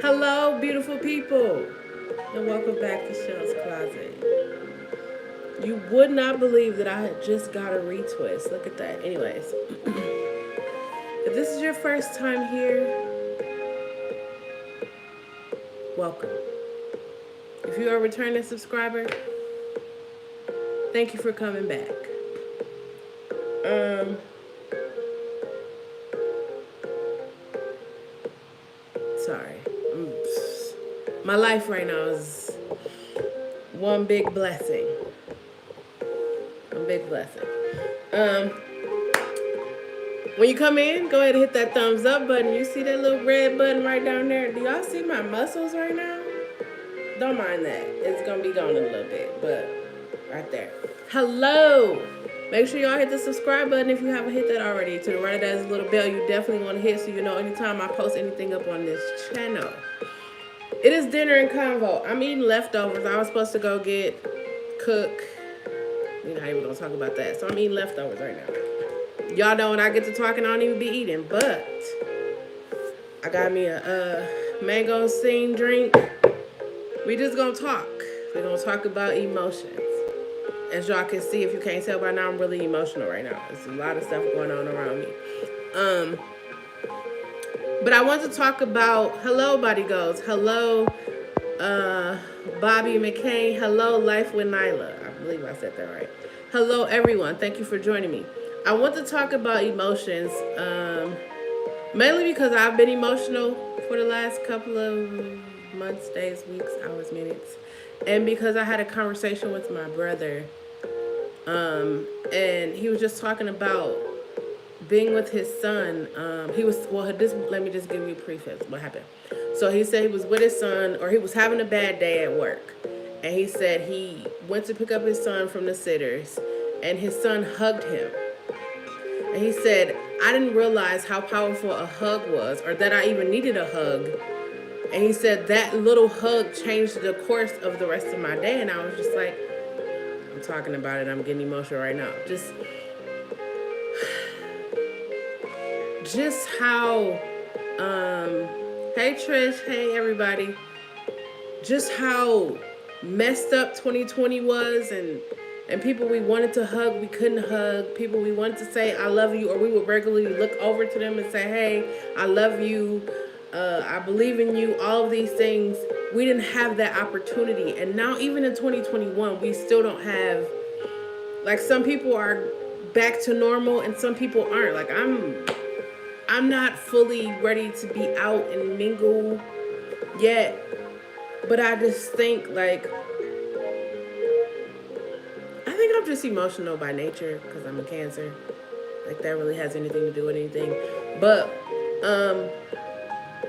Hello, beautiful people, and welcome back to Chelle's Closet. You would not believe that I had just got a retwist. Look at that. Anyways, if this is your first time here, welcome. If you are a returning subscriber, thank you for coming back. Sorry. My life right now is one big blessing. One big blessing. When you come in, go ahead and hit that thumbs up button. You see that little red button right down there? Do y'all see my muscles right now? Don't mind that. It's going to be gone in a little bit, but right there. Hello. Make sure y'all hit the subscribe button if you haven't hit that already. To the right of that is a little bell you definitely want to hit so you know anytime I post anything up on this channel. It is dinner and convo. I'm eating leftovers. I was supposed to go cook. We're not even going to talk about that. So I'm eating leftovers right now. Y'all know when I get to talking, I don't even be eating. But I got me a mango steam drink. We just going to talk. We're going to talk about emotions. As y'all can see, if you can't tell by now, I'm really emotional right now. There's a lot of stuff going on around me. But I want to talk about, hello, Body Goes. Hello, Bobby McCain. Hello, Life with Nyla. I believe I said that right. Hello, everyone. Thank you for joining me. I want to talk about emotions, mainly because I've been emotional for the last couple of months, days, weeks, hours, minutes. And because I had a conversation with my brother, and he was just talking about being with his son. Let me just give you a preface what happened. So he said he was with his son, or he was having a bad day at work. And he said he went to pick up his son from the sitters, and his son hugged him. And he said, I didn't realize how powerful a hug was, or that I even needed a hug. And he said that little hug changed the course of the rest of my day. And I was just like, I'm talking about it. I'm getting emotional right now. Just how, hey Trish, hey everybody. Just how messed up 2020 was, and people we wanted to hug, we couldn't hug. People we wanted to say, I love you, or we would regularly look over to them and say, hey, I love you. I believe in you, all of these things. We didn't have that opportunity. And now even in 2021, we still don't have, like, some people are back to normal and some people aren't. Like, I'm not fully ready to be out and mingle yet. But I just think, like, I think I'm just emotional by nature because I'm a Cancer. Like, that really has anything to do with anything. But,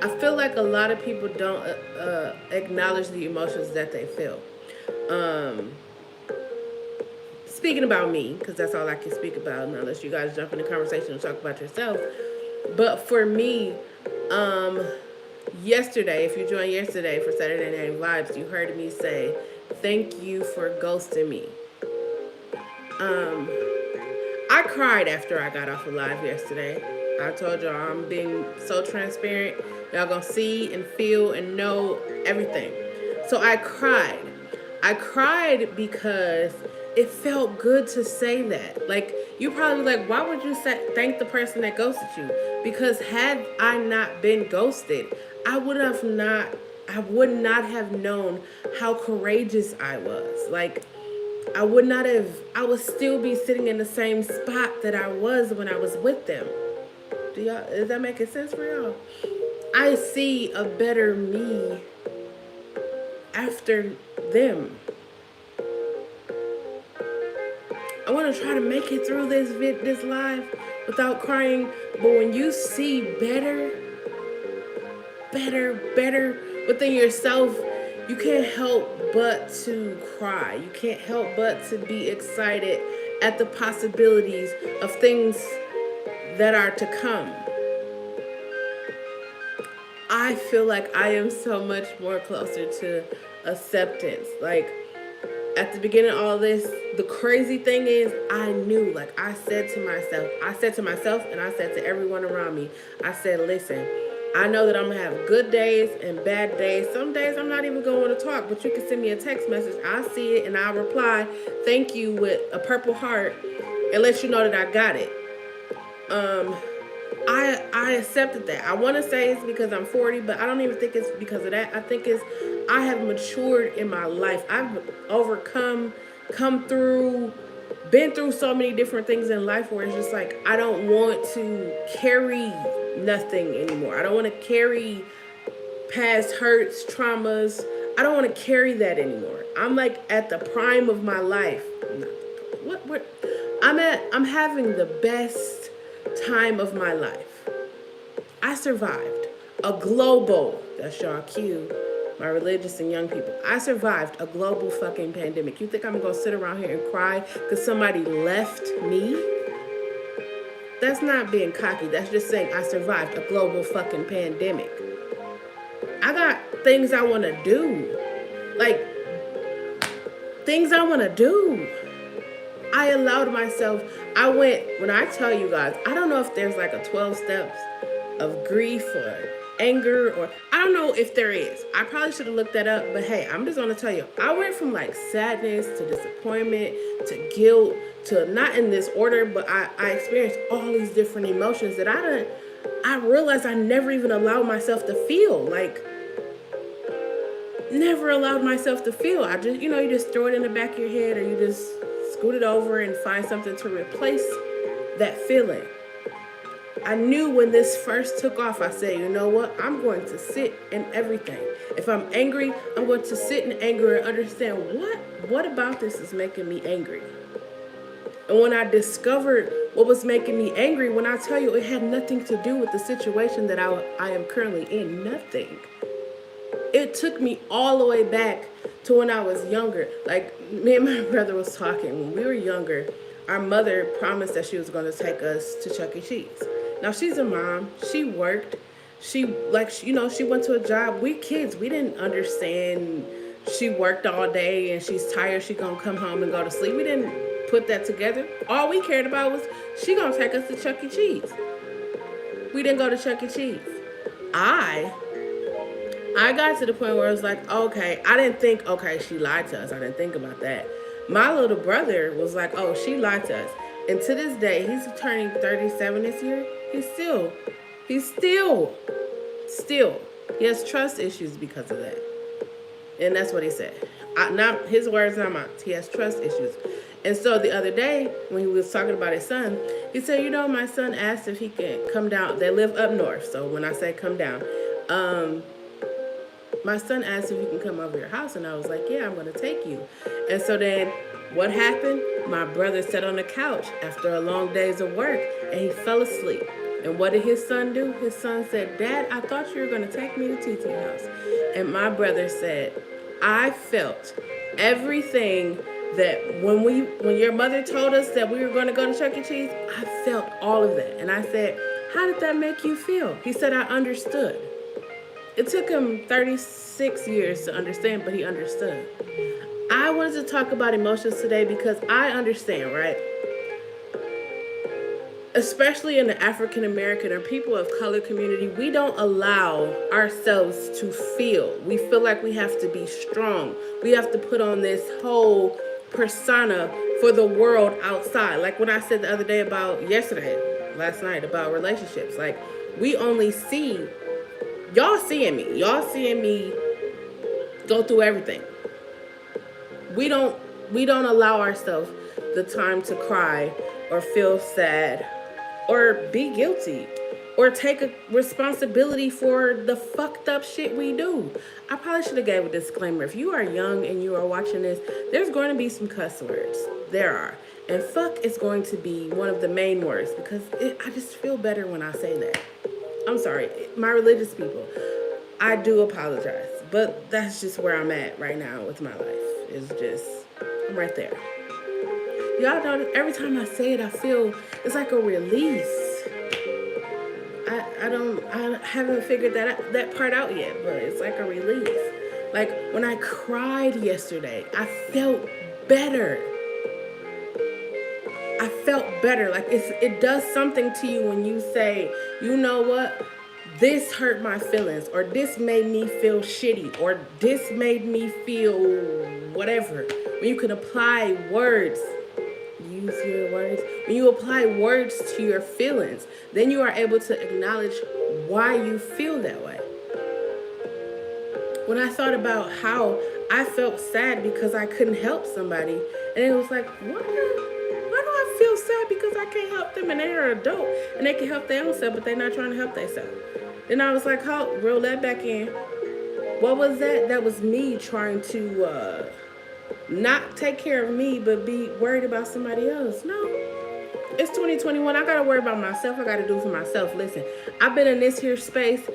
I feel like a lot of people don't acknowledge the emotions that they feel. Speaking about me, because that's all I can speak about, unless you guys jump in the conversation and talk about yourself. But for me, yesterday, if you joined yesterday for Saturday Night Vibes, you heard me say, thank you for ghosting me. I cried after I got off of live yesterday. I told y'all I'm being so transparent. Y'all gonna see and feel and know everything. So I cried. I cried because it felt good to say that. Like, you probably like, why would you thank the person that ghosted you? Because had I not been ghosted, I would not have known how courageous I was. Like, I would still be sitting in the same spot that I was when I was with them. Is that making sense for y'all? I see a better me after them. I want to try to make it through this live without crying. But when you see better within yourself, you can't help but to cry. You can't help but to be excited at the possibilities of things that are to come. I feel like I am so much more closer to acceptance. Like, at the beginning of all this, the crazy thing is, I knew, like, I said to myself and I said to everyone around me, I said, listen, I know that I'm going to have good days and bad days. Some days I'm not even going to want to talk, but you can send me a text message. I'll see it and I'll reply, thank you, with a purple heart and let you know that I got it. I accepted that. I want to say it's because I'm 40, but I don't even think it's because of that. I think it's I have matured in my life. I've overcome, come through, been through so many different things in life where it's just like I don't want to carry nothing anymore. I don't want to carry past hurts, traumas. I don't want to carry that anymore. I'm like at the prime of my life. What I'm having the best time of my life. I survived a global, that's y'all cue, my religious and young people. I survived a global fucking pandemic. You think I'm gonna sit around here and cry because somebody left me? That's not being cocky. That's just saying I survived a global fucking pandemic. I got things I want to do. Like, things I want to do. I allowed myself, when I tell you guys, I don't know if there's like a 12 steps of grief or anger, or I don't know if there is. I probably should have looked that up, but hey, I'm just going to tell you, I went from like sadness to disappointment to guilt to, not in this order, but I experienced all these different emotions that I realized I never even allowed myself to feel. Like, never allowed myself to feel. I just, you just throw it in the back of your head, or you just scoot it over and find something to replace that feeling. I knew when this first took off, I said, you know what? I'm going to sit in everything. If I'm angry, I'm going to sit in anger and understand what about this is making me angry. And when I discovered what was making me angry, when I tell you it had nothing to do with the situation that I am currently in, nothing. It took me all the way back to when I was younger. Like, me and my brother was talking. When we were younger, our mother promised that she was going to take us to Chuck E. Cheese. Now, she's a mom. She worked. She went to a job. We kids, we didn't understand. She worked all day and she's tired. She going to come home and go to sleep. We didn't put that together. All we cared about was she going to take us to Chuck E. Cheese. We didn't go to Chuck E. Cheese. I got to the point where it was like, okay, I didn't think, okay, she lied to us. I didn't think about that. My little brother was like, oh, she lied to us. And to this day, he's turning 37 this year. He has trust issues because of that. And that's what he said. Not his words, not mine. He has trust issues. And so the other day, when he was talking about his son, he said, my son asked if he can come down. They live up north. So when I say come down, my son asked if he can come over your house, and I was like, yeah, I'm going to take you. And so then what happened? My brother sat on the couch after a long days of work, and he fell asleep. And what did his son do? His son said, Dad, I thought you were going to take me to TT house. And my brother said, I felt everything that when your mother told us that we were going to go to Chuck E. Cheese, I felt all of that. And I said, how did that make you feel? He said, I understood. It took him 36 years to understand, but he understood. I wanted to talk about emotions today because I understand, right? Especially in the African American or people of color community, we don't allow ourselves to feel. We feel like we have to be strong. We have to put on this whole persona for the world outside. Like when I said the other day last night about relationships. Like, we only see, y'all seeing me go through everything. We don't allow ourselves the time to cry or feel sad or be guilty or take a responsibility for the fucked up shit we do. I probably should have gave a disclaimer. If you are young and you are watching this, there's going to be some cuss words. There are. And fuck is going to be one of the main words because I just feel better when I say that. I'm sorry. My religious people, I do apologize. But that's just where I'm at right now with my life. I'm right there. Y'all know, every time I say it, I feel it's like a release. I haven't figured that part out yet, but it's like a release. Like when I cried yesterday, I felt better. Like it does something to you when you say, you know what? this hurt my feelings, or this made me feel shitty, or this made me feel whatever. When you can apply words, use your words. When you apply words to your feelings, then you are able to acknowledge why you feel that way. When I thought about how I felt sad because I couldn't help somebody, and it was like, why do I feel sad because I can't help them, and they're an adult and they can help their own self, but they're not trying to help themselves. Then I was like, reel that back in. What was that? That was me trying to not take care of me, but be worried about somebody else. No, it's 2021. I gotta worry about myself. I gotta do for myself. Listen, I've been in this here space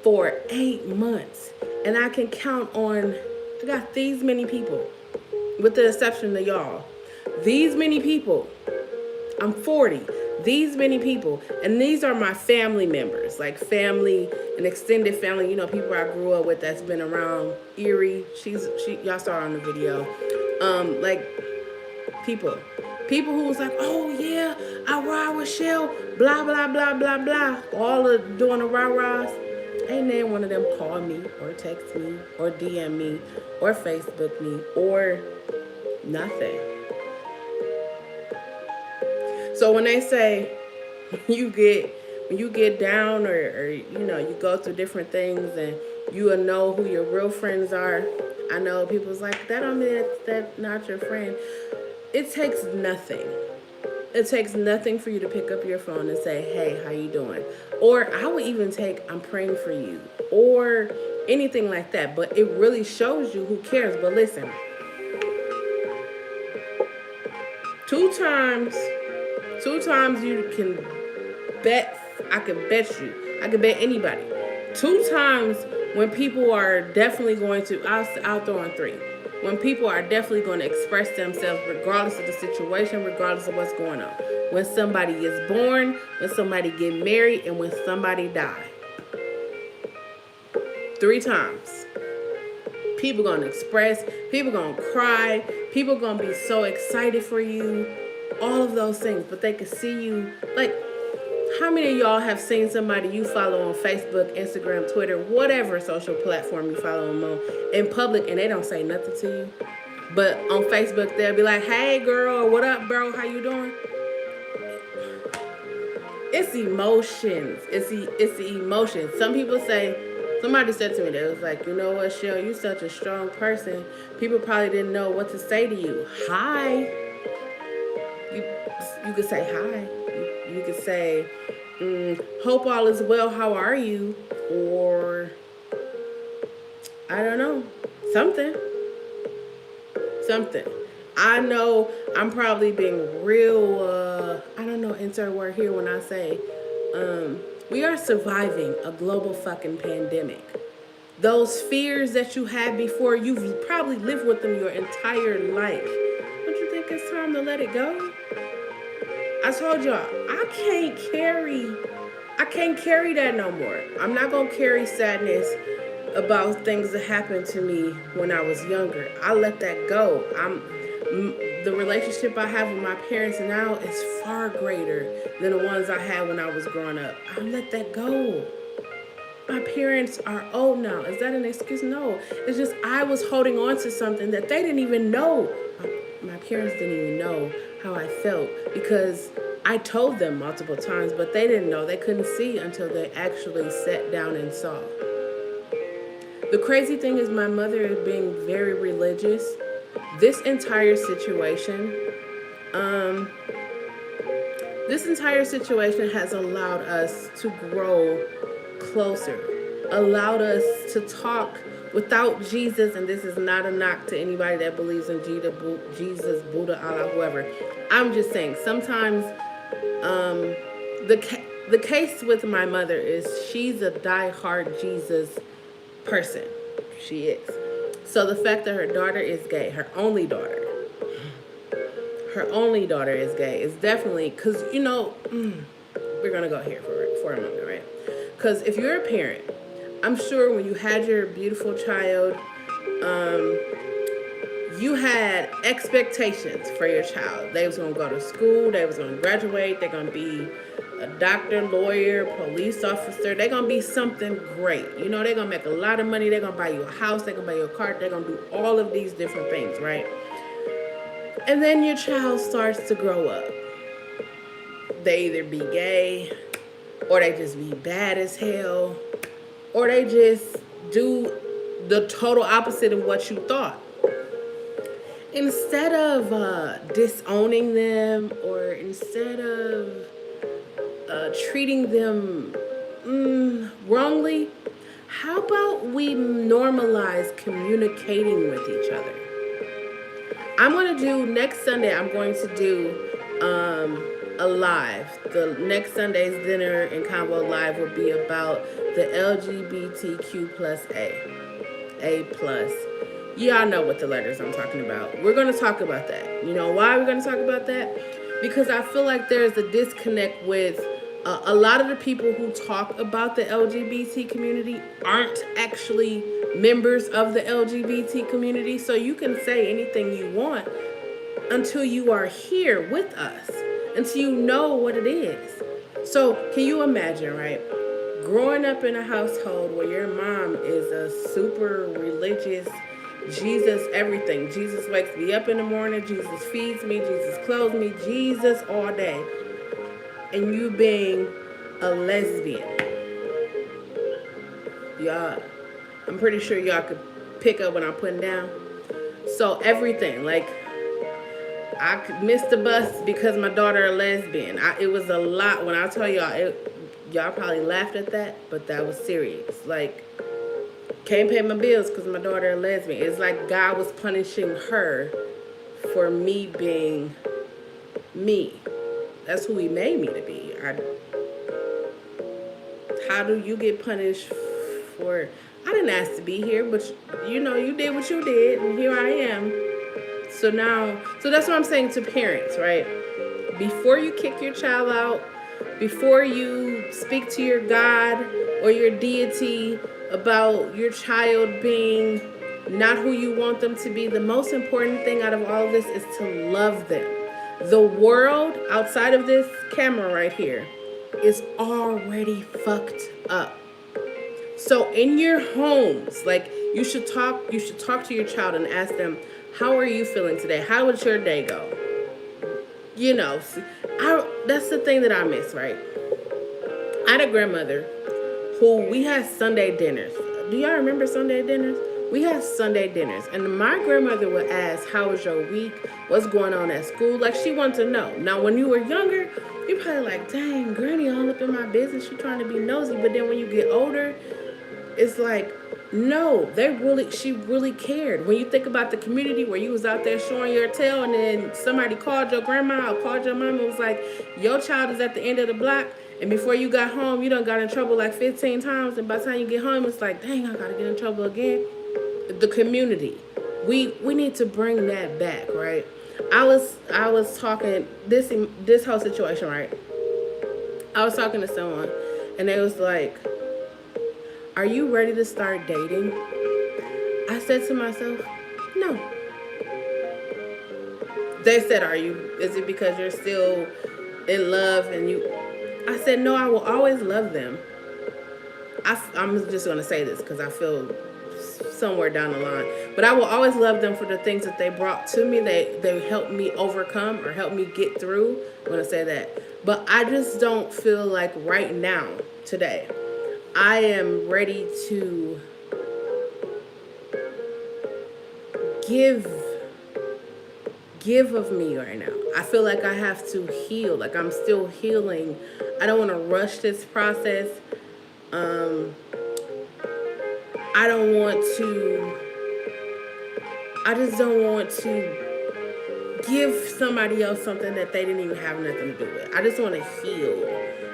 for 8 months, and I can count on, I got these many people, with the exception of y'all. These many people. I'm 40. These many people, and these are my family members, like family, an extended family. You know, people I grew up with that's been around. Erie, y'all saw her on the video. Like people who was like, oh yeah, I ride with Chelle, blah blah blah blah blah, all of doing the rah-rahs. Ain't none one of them call me or text me or DM me or Facebook me or nothing. So when they say when you get down, or you know, you go through different things and you will know who your real friends are. I know people's like, that don't mean that's not your friend. It takes nothing. It takes nothing for you to pick up your phone and say, hey, how you doing? Or I would even take, I'm praying for you, or anything like that. But it really shows you who cares. But listen, two times you can bet, I can bet anybody. 2 times when people are definitely going to, I'll throw in 3. When people are definitely going to express themselves regardless of the situation, regardless of what's going on. When somebody is born, when somebody get married, and when somebody die. 3 times. People going to express, people going to cry, people going to be so excited for you, all of those things. But they can see you, like, how many of y'all have seen somebody you follow on Facebook, Instagram, Twitter, whatever social platform you follow them on, in public, and they don't say nothing to you? But on Facebook, they'll be like, hey girl, what up bro, how you doing? It's emotions. It's the emotions. Somebody said to me, that was like, you know what, Chelle, you're such a strong person. People probably didn't know what to say to you. Hi. You could say hi. You could say, hope all is well, how are you? Or, I don't know, something. I know I'm probably being real, I don't know, insert word here when I say, we are surviving a global fucking pandemic. Those fears that you had before, you've probably lived with them your entire life. Don't you think it's time to let it go? I told y'all, I can't carry that no more. I'm not gonna carry sadness about things that happened to me when I was younger. I let that go. The relationship I have with my parents now is far greater than the ones I had when I was growing up. I let that go. My parents are old now. Is that an excuse? No. It's just I was holding on to something that they didn't even know. My parents didn't even know how I felt because I told them multiple times, but they didn't know. They couldn't see until they actually sat down and saw. The crazy thing is my mother is being very religious. This entire situation has allowed us to grow closer, allowed us to talk without Jesus, and this is not a knock to anybody that believes in Jesus, Buddha, Allah, whoever. I'm just saying, sometimes the case with my mother is she's a diehard Jesus person. She is. So the fact that her daughter is gay, her only daughter is gay, is definitely, because, you know, we're going to go here for a moment, right? Because if you're a parent, I'm sure when you had your beautiful child, you had expectations for your child. They was going to go to school, they was going to graduate, they're going to be a doctor, lawyer, police officer. They're going to be something great. You know, they're going to make a lot of money. They're going to buy you a house. They're going to buy you a car. They're going to do all of these different things, right? And then your child starts to grow up. They either be gay, or they just be bad as hell, or they just do the total opposite of what you thought. Instead of disowning them, or instead of treating them wrongly, how about we normalize communicating with each other? I'm going to do, next Sunday, I'm going to do a live. The next Sunday's dinner and Convo live will be about the LGBTQ plus A plus. Y'all know what the letters I'm talking about. We're going to talk about that. You know why we're going to talk about that? Because I feel like there's a disconnect with a lot of the people who talk about the LGBT community aren't actually members of the LGBT community. So you can say anything you want until you are here with us, until you know what it is. So can you imagine, right? Growing up in a household where your mom is a super religious, Jesus everything. Jesus wakes me up in the morning. Jesus feeds me. Jesus clothes me. Jesus all day. And you being a lesbian. Y'all, I'm pretty sure y'all could pick up what I'm putting down. So everything, like, I missed the bus because my daughter a lesbian. It was a lot. When I tell y'all, y'all probably laughed at that, but that was serious. Like, can't pay my bills because my daughter a lesbian. It's like God was punishing her for me being me. That's who he made me to be. How do you get punished for... I didn't ask to be here, but you know, you did what you did, and here I am. So that's what I'm saying to parents, right? Before you kick your child out, before you speak to your God or your deity about your child being not who you want them to be, the most important thing out of all of this is to love them. The world outside of this camera right here is already fucked up. So in your homes, like, you should talk to your child and ask them, how are you feeling today? How did your day go? You know, that's the thing that I miss, right? I had a grandmother who we had Sunday dinners. Do y'all remember Sunday dinners? We had Sunday dinners, and my grandmother would ask, how was your week? What's going on at school? Like, she wanted to know. Now, when you were younger, you're probably like, dang, Granny all up in my business. She trying to be nosy. But then when you get older, it's like, no, she really cared. When you think about the community where you was out there showing your tail, and then somebody called your grandma or called your mom and was like, your child is at the end of the block, and before you got home, you done got in trouble like 15 times, and by the time you get home, it's like, dang, I gotta get in trouble again. The community, we need to bring that back, right? I was talking this whole situation, right? I was talking to someone, and they was like, are you ready to start dating? I said to myself, no. They said, is it because you're still in love and you... I said, no, I will always love them. I'm just going to say this because I feel somewhere down the line. But I will always love them for the things that they brought to me. They helped me overcome or helped me get through. I'm going to say that. But I just don't feel like right now, today, I am ready to give of me right now. I feel like I have to heal. Like, I'm still healing. I don't want to rush this process. I just don't want to give somebody else something that they didn't even have nothing to do with. I just want to heal.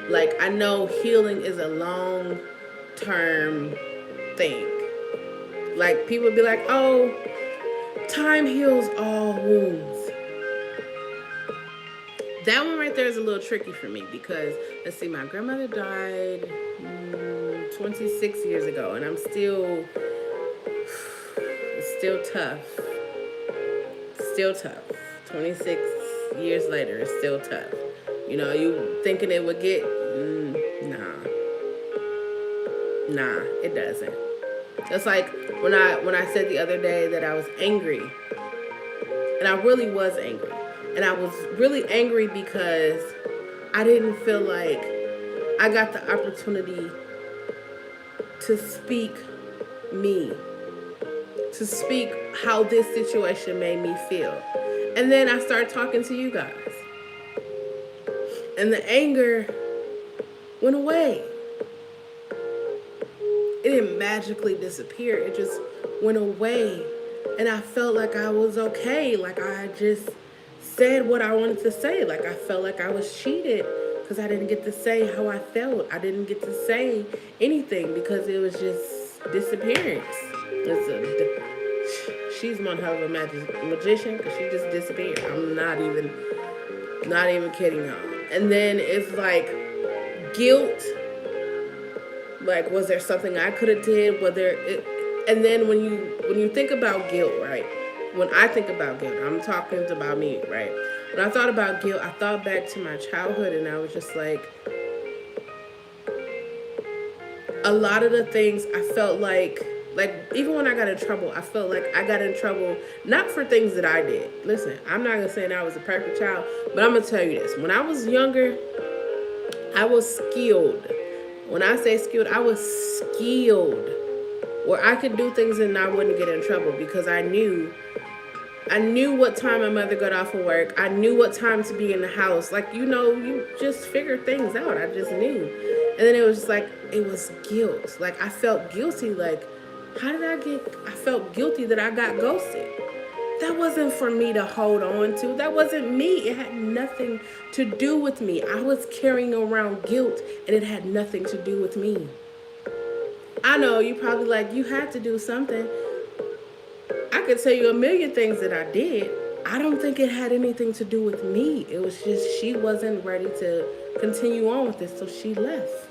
Like, I know healing is a long-term thing. Like, people be like, oh, time heals all wounds. That one right there is a little tricky for me because, let's see, my grandmother died 26 years ago, and it's still tough. Still tough. 26 years later, it's still tough. You know, you thinking it would get Nah, it doesn't. It's like when I said the other day that I was angry, and I really was angry. And I was really angry because I didn't feel like I got the opportunity to speak me, to speak how this situation made me feel. And then I started talking to you guys. And the anger went away. It didn't magically disappear. It just went away. And I felt like I was okay. Like I just said what I wanted to say. Like I felt like I was cheated because I didn't get to say how I felt. I didn't get to say anything because it was just disappearance. She's one hell of a magician because she just disappeared. I'm not even kidding y'all. And then it's like guilt. Like, was there something I could have did? And then when you think about guilt, right? When I think about guilt, I'm talking about me, right? When I thought about guilt, I thought back to my childhood, and I was just like, a lot of the things I felt like even when I got in trouble, I felt like I got in trouble not for things that I did. Listen, I'm not gonna say that I was a perfect child, but I'm gonna tell you this: when I was younger, I was skilled. When I say skilled, I was skilled, where I could do things and I wouldn't get in trouble because I knew what time my mother got off of work. I knew what time to be in the house. Like, you just figure things out. I just knew. And then it was just like, it was guilt. Like, I felt guilty. Like, I felt guilty that I got ghosted. That wasn't for me to hold on to. That wasn't me. It had nothing to do with me. I was carrying around guilt and it had nothing to do with me. I know you probably like, you had to do something. I could tell you a million things that I did. I don't think it had anything to do with me. It was just she wasn't ready to continue on with this, so she left.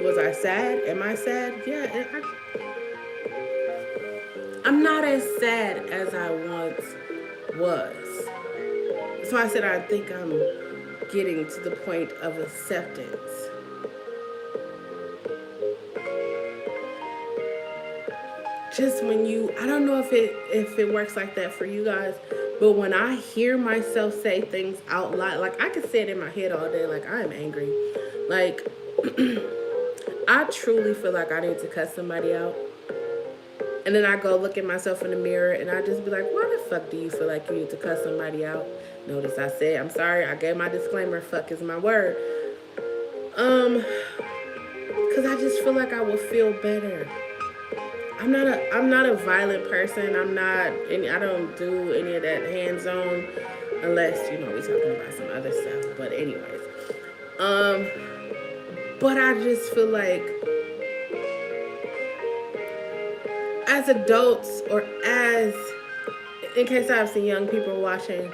Was I sad? Am I sad? Yeah. I'm not as sad as I once was. So I said I think I'm getting to the point of acceptance. Just when I don't know if it works like that for you guys, but when I hear myself say things out loud, like I could say it in my head all day, like I am angry. Like I truly feel like I need to cut somebody out. And then I go look at myself in the mirror and I just be like, why the fuck do you feel like you need to cut somebody out? Notice I said, I'm sorry, I gave my disclaimer, fuck is my word. Cause I just feel like I will feel better. I'm not a violent person. I don't do any of that hands-on unless, we're talking about some other stuff. But anyways. But I just feel like as adults, or in case I have some young people watching,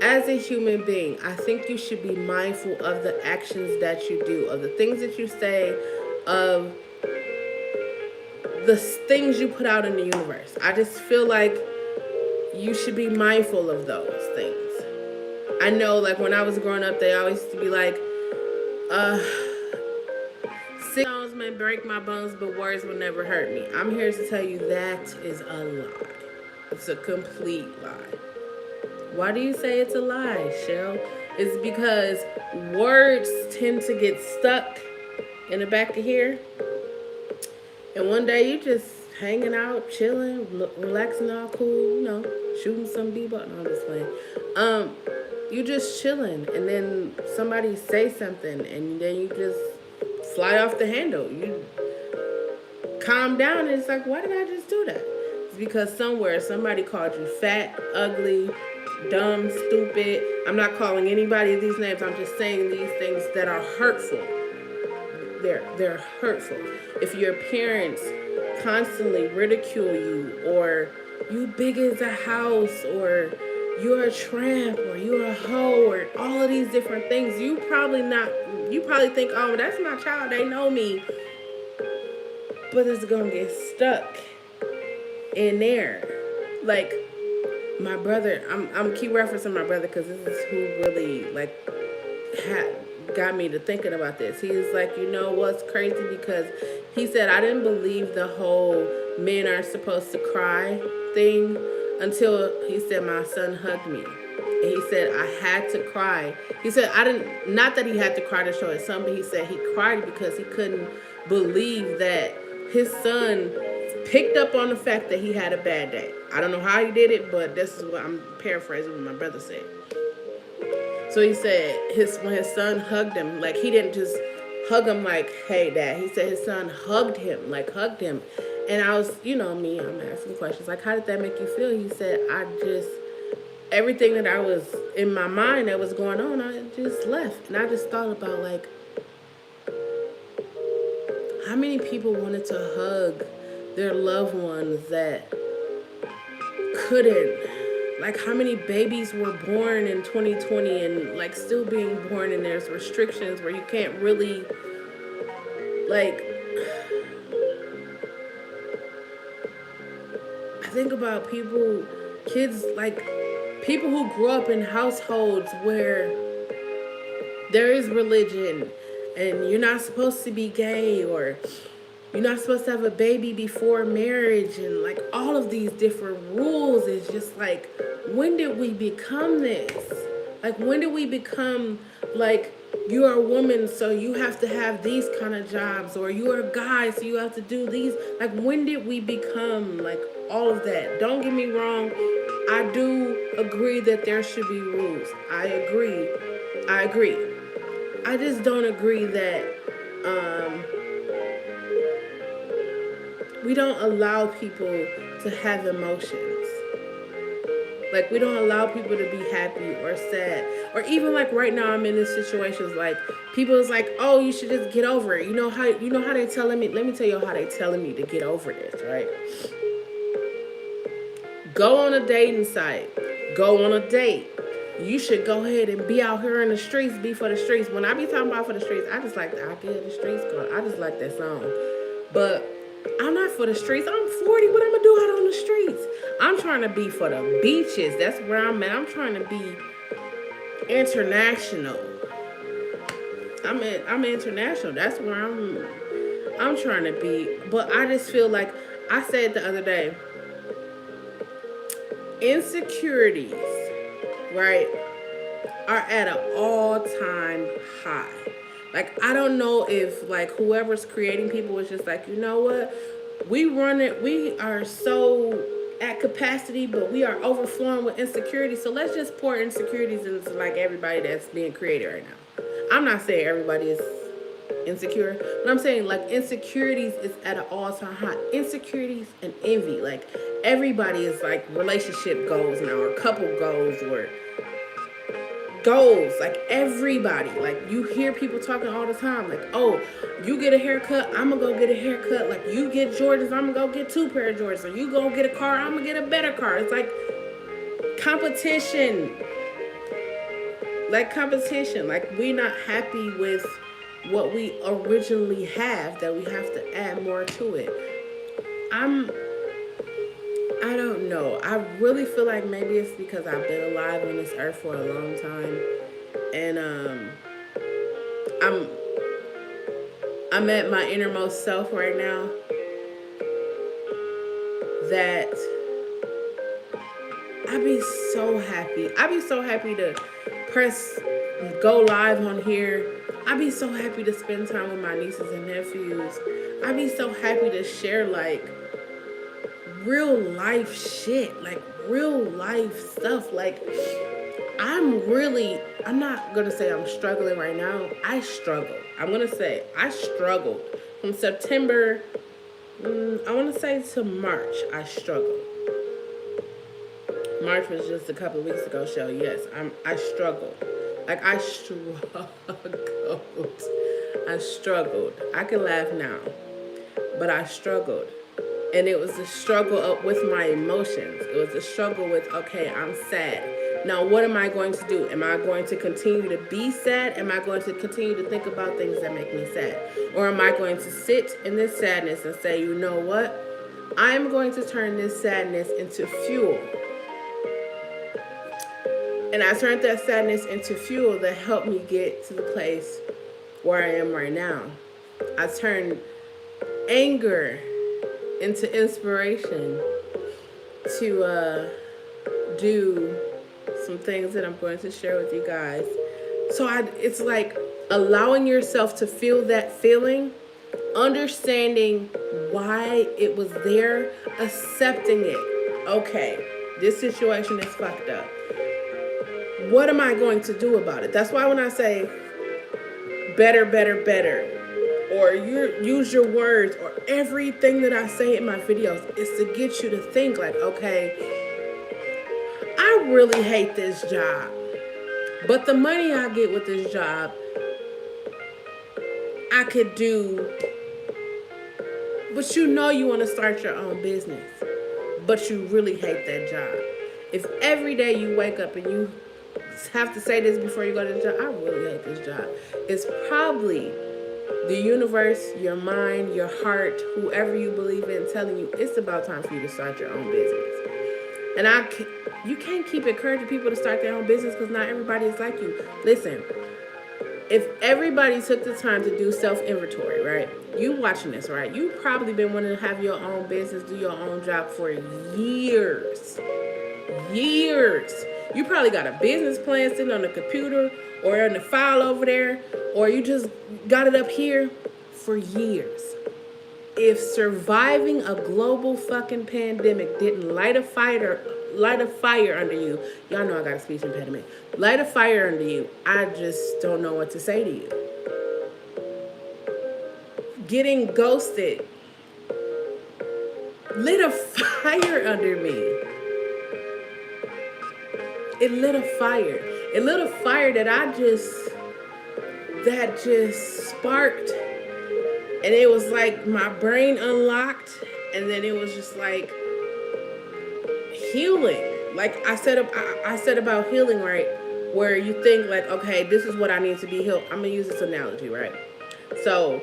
as a human being, I think you should be mindful of the actions that you do, of the things that you say, of the things you put out in the universe. I just feel like you should be mindful of those things. I know, like, when I was growing up, they always used to be like, stones may break my bones, but words will never hurt me. I'm here to tell you that is a lie. It's a complete lie. Why do you say it's a lie, Chelle? It's because words tend to get stuck in the back of here. And one day you just hanging out, chilling, relaxing, all cool, shooting some b-ball. No, I'm just playing. You just chilling, and then somebody say something, and then you just fly off the handle. You calm down, and it's like, why did I just do that? It's because somewhere somebody called you fat, ugly, dumb, stupid. I'm not calling anybody these names. I'm just saying these things that are hurtful. They're hurtful. If your parents constantly ridicule you, or you big as a house, or you're a tramp, or you're a hoe, or all of these different things, you probably think, oh, that's my child, they know me. But it's gonna get stuck in there. Like my brother, I'm keep referencing my brother because this is who really got me to thinking about this. He was like, you know what's crazy? Because he said, I didn't believe the whole men are supposed to cry thing until he said, my son hugged me. And he said, I had to cry. He said, I didn't, not that he had to cry to show his son, but he said he cried because he couldn't believe that his son picked up on the fact that he had a bad day. I don't know how he did it, but this is what I'm paraphrasing what my brother said. So he said when his son hugged him, like he didn't just hug him like, hey, dad. He said his son hugged him, like hugged him. And I was, you know me, I'm asking questions. Like, how did that make you feel? He said, everything that I was in my mind that was going on, I just left. And I just thought about, like, how many people wanted to hug their loved ones that couldn't? Like, how many babies were born in 2020 and, like, still being born, and there's restrictions where you can't really, like, I think about kids, like, people who grew up in households where there is religion and you're not supposed to be gay, or you're not supposed to have a baby before marriage, and like all of these different rules. Is just like, when did we become this? Like, when did we become like, you are a woman, so you have to have these kind of jobs, or you are a guy, so you have to do these. Like, when did we become like all of that? Don't get me wrong, I do agree that there should be rules. I agree. I just don't agree that we don't allow people to have emotions. Like, we don't allow people to be happy or sad. Or even like right now I'm in this situations, like people is like, oh, you should just get over it. You know how they telling me, let me tell you how they telling me to get over this, right? Go on a dating site. Go on a date. You should go ahead and be out here in the streets, be for the streets. When I be talking about for the streets, I just like the I Get the Streets going. I just like that song. But I'm not for the streets. I'm 40. What I'm going to do out on the streets? I'm trying to be for the beaches. That's where I'm at. I'm trying to be international. I'm international. That's where I'm trying to be. But I just feel like, I said the other day, insecurities, right, are at an all-time high. Like, I don't know if, like, whoever's creating people was just like, you know what? We are so at capacity, but we are overflowing with insecurity. So let's just pour insecurities into, like, everybody that's being created right now. I'm not saying everybody is insecure, but I'm saying, like, insecurities is at an all-time high. Insecurities and envy. Like, everybody is, like, relationship goals now, or couple goals, or goals. Like, everybody, like, you hear people talking all the time, like, oh, you get a haircut, I'm gonna go get a haircut. Like, you get Jordans, I'm gonna go get 2 pair of Jordans. Or you go get a car, I'm gonna get a better car. It's like competition. Like, we're not happy with what we originally have, that we have to add more to it. I don't know. I really feel like maybe it's because I've been alive on this earth for a long time, and I'm at my innermost self right now, that I'd be so happy. I'd be so happy to press go live on here. I'd be so happy to spend time with my nieces and nephews. I'd be so happy to share, like, real life shit, like real life stuff. Like, I'm not gonna say I'm struggling right now. I struggled. I'm gonna say I struggled from September, I want to say, to March. I struggled. March was just a couple of weeks ago, Chelle. Yes, I struggled. Like, I struggled. I can laugh now, but I struggled. And it was a struggle with my emotions. It was a struggle with, okay, I'm sad. Now, what am I going to do? Am I going to continue to be sad? Am I going to continue to think about things that make me sad? Or am I going to sit in this sadness and say, you know what? I'm going to turn this sadness into fuel. And I turned that sadness into fuel that helped me get to the place where I am right now. I turned anger into inspiration to do some things that I'm going to share with you guys. So it's like allowing yourself to feel that feeling, understanding why it was there, accepting it. Okay, this situation is fucked up. What am I going to do about it? That's why when I say better, better, better, or use your words, or everything that I say in my videos is to get you to think like, okay, I really hate this job, but the money I get with this job, I could do. But you know you want to start your own business, but you really hate that job. If every day you wake up and you have to say this before you go to the job, I really hate this job, it's probably the universe, your mind, your heart, whoever you believe in, telling you it's about time for you to start your own business. And you can't keep encouraging people to start their own business because not everybody is like you. Listen, if everybody took the time to do self-inventory, right? You watching this, right? You've probably been wanting to have your own business, do your own job for years. Years. You probably got a business plan sitting on the computer or in the file over there, or you just got it up here for years. If surviving a global fucking pandemic didn't light a fire under you, y'all know I got a speech impediment, light a fire under you, I just don't know what to say to you. Getting ghosted lit a fire under me. It lit a fire. It lit a fire that just sparked. And it was like my brain unlocked, and then it was just like healing. Like I said about healing, right? Where you think like, okay, this is what I need to be healed. I'm gonna use this analogy, right? So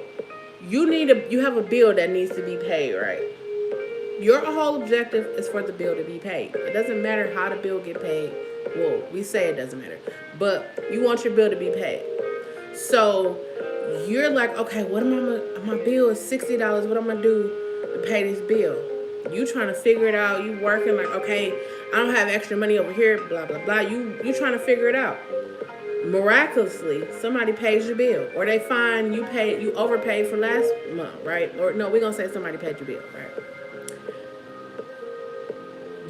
you have a bill that needs to be paid, right? Your whole objective is for the bill to be paid. It doesn't matter how the bill get paid. Well, we say it doesn't matter, but you want your bill to be paid. So you're like, okay, what am I gonna, my bill is $60. What am I gonna do to pay this bill? You trying to figure it out. You working like, okay, I don't have extra money over here, blah, blah, blah. You trying to figure it out. Miraculously, somebody pays your bill, or they find you overpaid for last month, right? Or no, we're gonna say somebody paid your bill, right?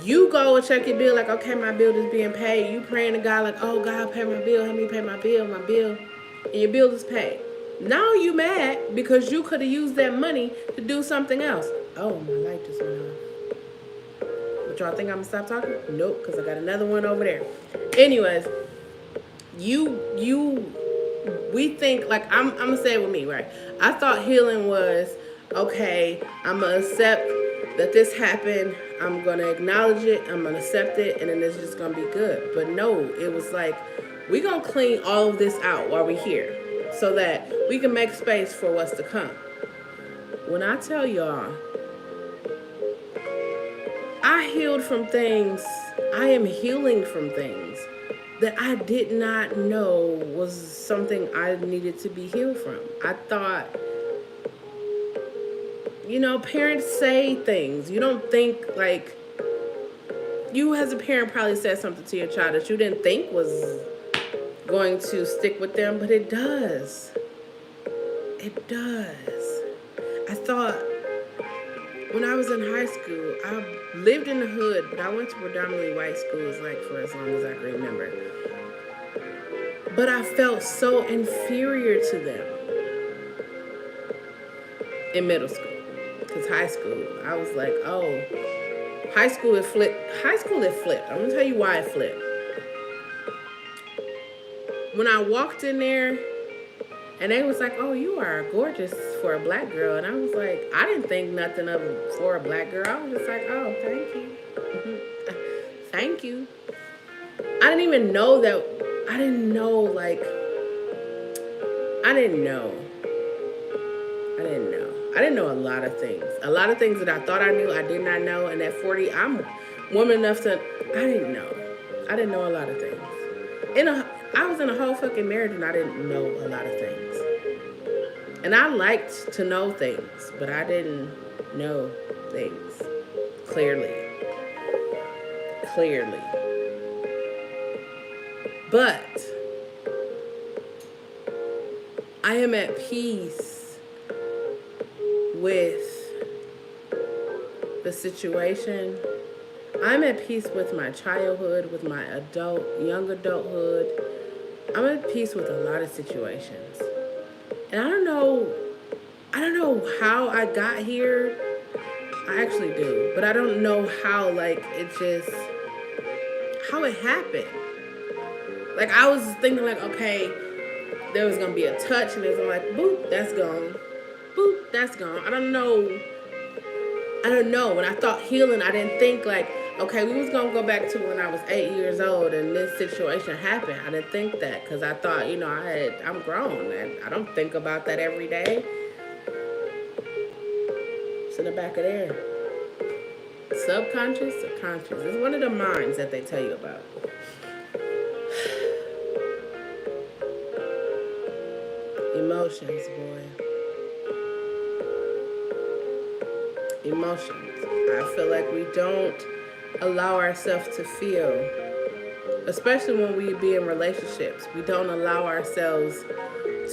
You go and check your bill like, okay, my bill is being paid. You praying to God like, oh, God, pay my bill. Help me pay my bill. And your bill is paid. Now you mad because you could have used that money to do something else. Oh, my light just went off. But y'all think I'm going to stop talking? Nope, because I got another one over there. Anyways, we think, like, I'm going to say it with me, right? I thought healing was, okay, I'm going to accept that this happened. I'm going to acknowledge it. I'm going to accept it. And then it's just going to be good. But no, it was like, we're going to clean all of this out while we're here so that we can make space for what's to come. When I tell y'all, I healed from things. I am healing from things that I did not know was something I needed to be healed from. I thought, you know, parents say things. You don't think, like, you as a parent probably said something to your child that you didn't think was going to stick with them, but it does. It does. I thought when I was in high school, I lived in the hood, but I went to predominantly white schools, like, for as long as I can remember. But I felt so inferior to them in middle school. Because high school, I was like, oh, high school it flipped. High school it flipped. I'm going to tell you why it flipped. When I walked in there, and they was like, oh, you are gorgeous for a black girl. And I was like, I didn't think nothing of it for a black girl. I was just like, oh, thank you. Thank you. I didn't even know that. I didn't know, like, I didn't know. I didn't know a lot of things. A lot of things that I thought I knew, I did not know. And at 40, I'm woman enough to, I didn't know. I didn't know a lot of things. I was in a whole fucking marriage and I didn't know a lot of things. And I liked to know things, but I didn't know things clearly. Clearly. But I am at peace with the situation. I'm at peace with my childhood, with my young adulthood. I'm at peace with a lot of situations. And I don't know how I got here. I actually do. But I don't know how, how it happened. Like, I was thinking, like, okay, there was going to be a touch, and it was like, boop, that's gone. Boop, that's gone. I don't know. When I thought healing, I didn't think, like, okay, we was going to go back to when I was 8 years old and this situation happened. I didn't think that because I thought, I'm grown and I don't think about that every day. It's in the back of there. Subconscious or conscious? It's one of the minds that they tell you about. Emotions, boy. Emotions. I feel like we don't allow ourselves to feel, especially when we be in relationships. We don't allow ourselves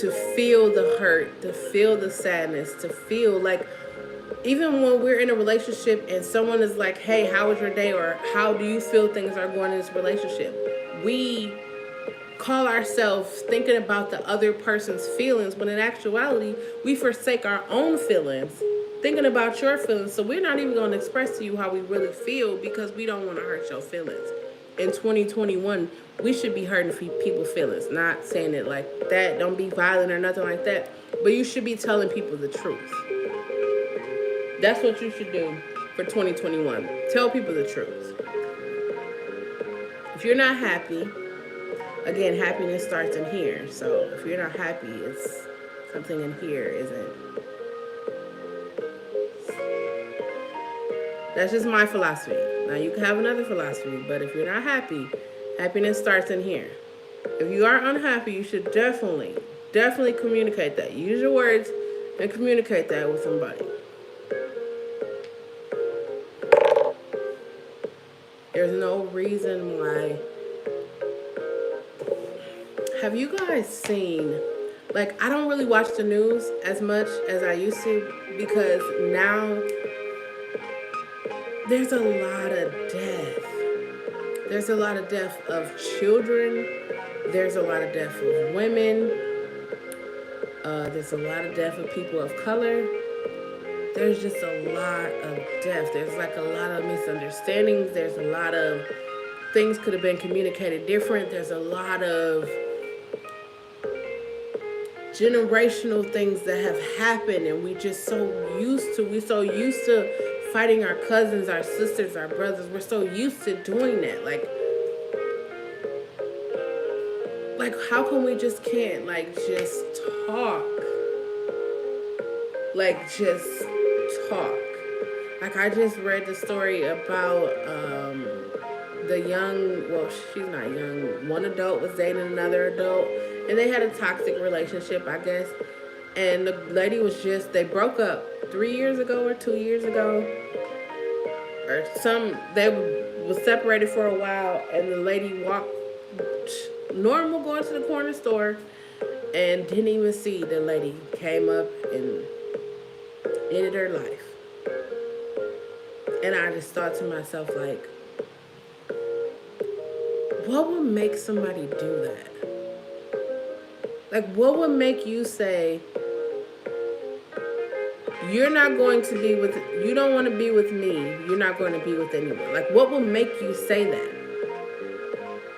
to feel the hurt, to feel the sadness, to feel like, even when we're in a relationship and someone is like, hey, how was your day? Or how do you feel things are going in this relationship? We call ourselves thinking about the other person's feelings, when in actuality, we forsake our own feelings, thinking about your feelings. So we're not even going to express to you how we really feel because we don't want to hurt your feelings. In 2021, we should be hurting people's feelings. Not saying it like that. Don't be violent or nothing like that. But you should be telling people the truth. That's what you should do for 2021. Tell people the truth. If you're not happy, again, happiness starts in here. So if you're not happy, it's something in here isn't. That's just my philosophy. Now, you can have another philosophy, but if you're not happy, happiness starts in here. If you are unhappy, you should definitely communicate that. Use your words and communicate that with somebody. There's no reason why. Have you guys seen, like, I don't really watch the news as much as I used to because now there's a lot of death. There's a lot of death of children. There's a lot of death of women. There's a lot of death of people of color. There's just a lot of death. There's like a lot of misunderstandings. There's a lot of things could have been communicated different. There's a lot of generational things that have happened, and we're so used to fighting our cousins, our sisters, our brothers. We're so used to doing that. Like how come we just can't just talk? Just talk. Like, I just read the story about the young, well, she's not young, one adult was dating another adult, and they had a toxic relationship, I guess. And the lady they broke up 3 years ago or 2 years ago. They was separated for a while, and the lady walked normal going to the corner store and didn't even see the lady came up and ended her life. And I just thought to myself, like, what would make somebody do that? Like, what would make you say, you don't want to be with me, you're not going to be with anyone? Like, what would make you say that?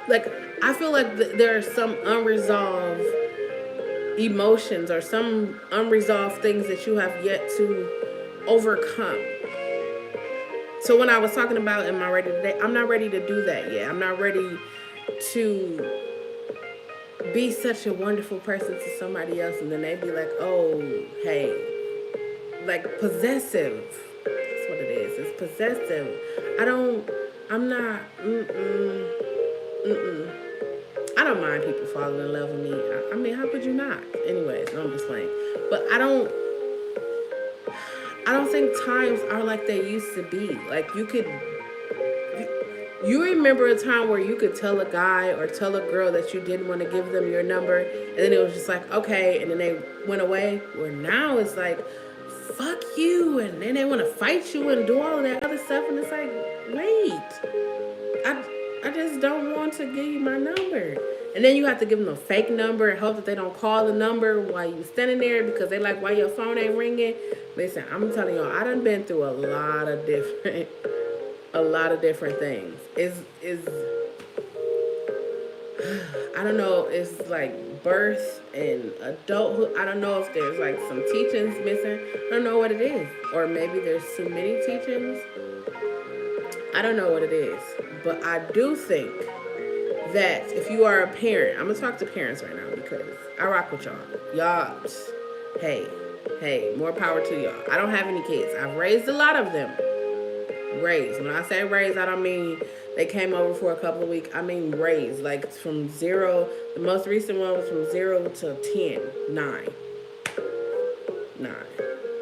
Like, I feel like there are some unresolved emotions or some unresolved things that you have yet to overcome. So when I was talking about, am I ready today? I'm not ready to do that yet. I'm not ready to be such a wonderful person to somebody else, and then they be like, oh, hey, like possessive. That's what it is. It's possessive. I I don't mind people falling in love with me. I mean, how could you not? Anyways, no, I'm just playing. But I don't think times are like they used to be. Like you remember a time where you could tell a guy or tell a girl that you didn't want to give them your number, and then it was just like, okay, and then they went away. Where now it's like, fuck you, and then they want to fight you and do all of that other stuff, and it's like, wait, I just don't want to give you my number. And then you have to give them a fake number and hope that they don't call the number while you standing there because they like why your phone ain't ringing. Listen, I'm telling y'all, I done been through a lot of different things. Is I don't know, it's like birth and adulthood. I don't know if there's like some teachings missing. I don't know what it is. Or maybe there's too many teachings. I don't know what it is. But I do think that if you are a parent, I'm gonna talk to parents right now because I rock with y'all. Y'all, hey, more power to y'all. I don't have any kids. I've raised a lot of them. Raised. When I say raised, I don't mean they came over for a couple of weeks. I mean raised. Like from 0, the most recent one was from 0 to 10, 9.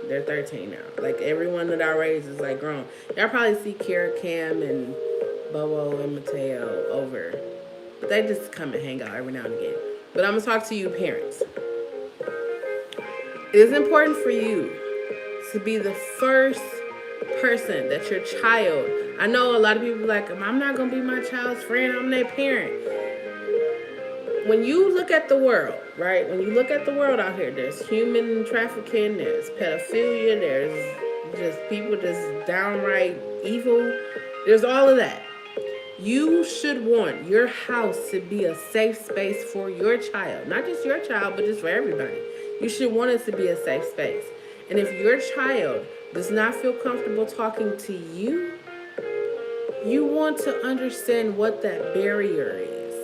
They're 13 now. Like everyone that I raised is like grown. Y'all probably see Kara, Cam, and Bobo and Mateo over. But they just come and hang out every now and again. But I'm going to talk to you parents. It is important for you to be the first person that your child, I know a lot of people are like, I'm not going to be my child's friend. I'm their parent. When you look at the world, right? When you look at the world out here, there's human trafficking, there's pedophilia, there's just people just downright evil. There's all of that. You should want your house to be a safe space for your child. Not just your child, but just for everybody. You should want it to be a safe space. And if your child does not feel comfortable talking to you, you want to understand what that barrier is.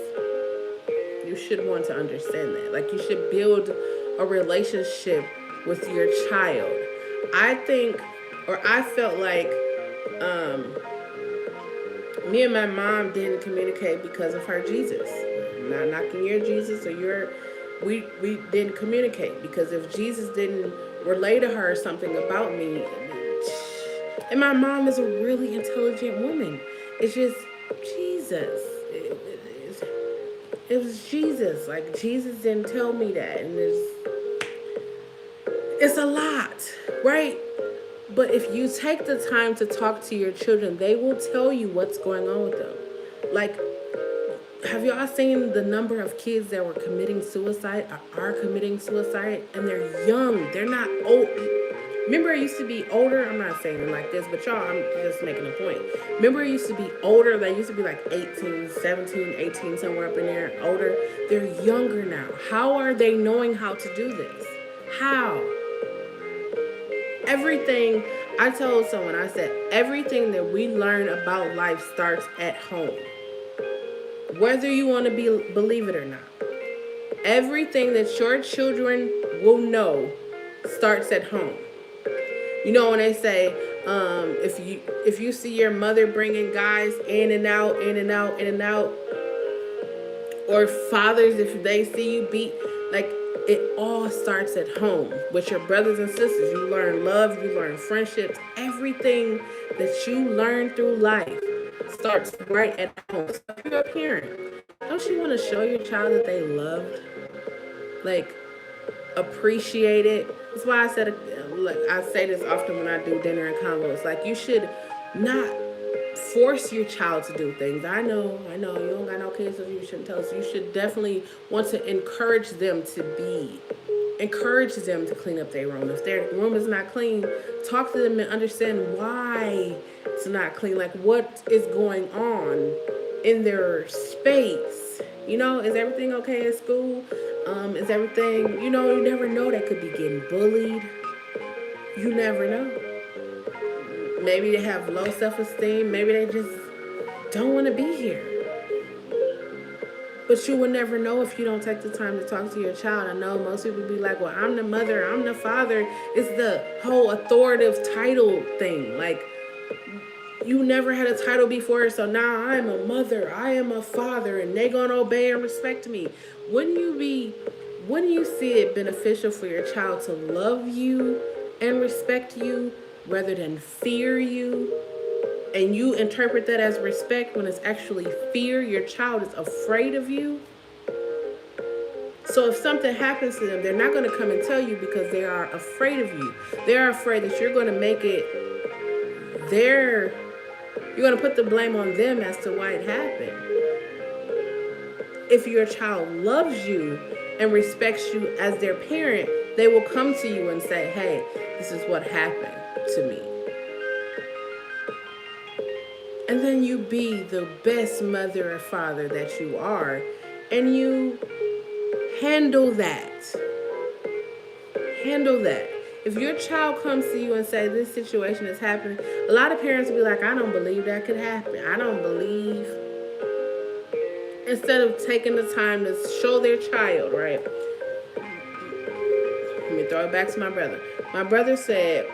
You should want to understand that. Like you should build a relationship with your child. I think, or I felt like, me and my mom didn't communicate because of her Jesus. I'm not knocking your Jesus or your, we didn't communicate because if Jesus didn't relay to her something about me, and my mom is a really intelligent woman. It's just Jesus. It was Jesus. Like Jesus didn't tell me that, and it's a lot, right? But if you take the time to talk to your children, they will tell you what's going on with them. Like, have y'all seen the number of kids that were committing suicide or are committing suicide? And they're young. They're not old. Remember it used to be older? I'm not saying it like this, but y'all, I'm just making a point. Remember it used to be older? They used to be like 18, 17, 18, somewhere up in there, older. They're younger now. How are they knowing how to do this? How? Everything, I told someone, I said, everything that we learn about life starts at home. Whether you want to believe it or not. Everything that your children will know starts at home. You know when they say, if you see your mother bringing guys in and out, or fathers, if they see you beat, like, it all starts at home with your brothers and sisters. You learn love, you learn friendships. Everything that you learn through life starts right at home. So if you're a parent, don't you want to show your child that they loved? Like, appreciate it. That's why I said, like, I say this often when I do dinner and convo. It's like you should not force your child to do things. I know, you don't got no kids, so you shouldn't tell us. You should definitely want to encourage them to clean up their room. If their room is not clean, talk to them and understand why it's not clean. Like, what is going on in their space? You know, is everything okay at school? Is everything, you never know. They could be getting bullied. You never know. Maybe they have low self-esteem. Maybe they just don't want to be here. But you will never know if you don't take the time to talk to your child. I know most people be like, well, I'm the mother, I'm the father. It's the whole authoritative title thing. Like, you never had a title before, so now I'm a mother, I am a father, and they gonna obey and respect me. Wouldn't you see it beneficial for your child to love you and respect you rather than fear you? And you interpret that as respect when it's actually fear. Your child is afraid of you. So if something happens to them, they're not going to come and tell you because they are afraid of you. They're afraid that you're going to make it their, you're going to put the blame on them as to why it happened. If your child loves you and respects you as their parent, they will come to you and say, hey, this is what happened to me. And then you be the best mother or father that you are, and you handle that. Handle that. If your child comes to you and say this situation is happening, a lot of parents will be like, I don't believe that could happen. I don't believe. Instead of taking the time to show their child, right? Let me throw it back to my brother. My brother said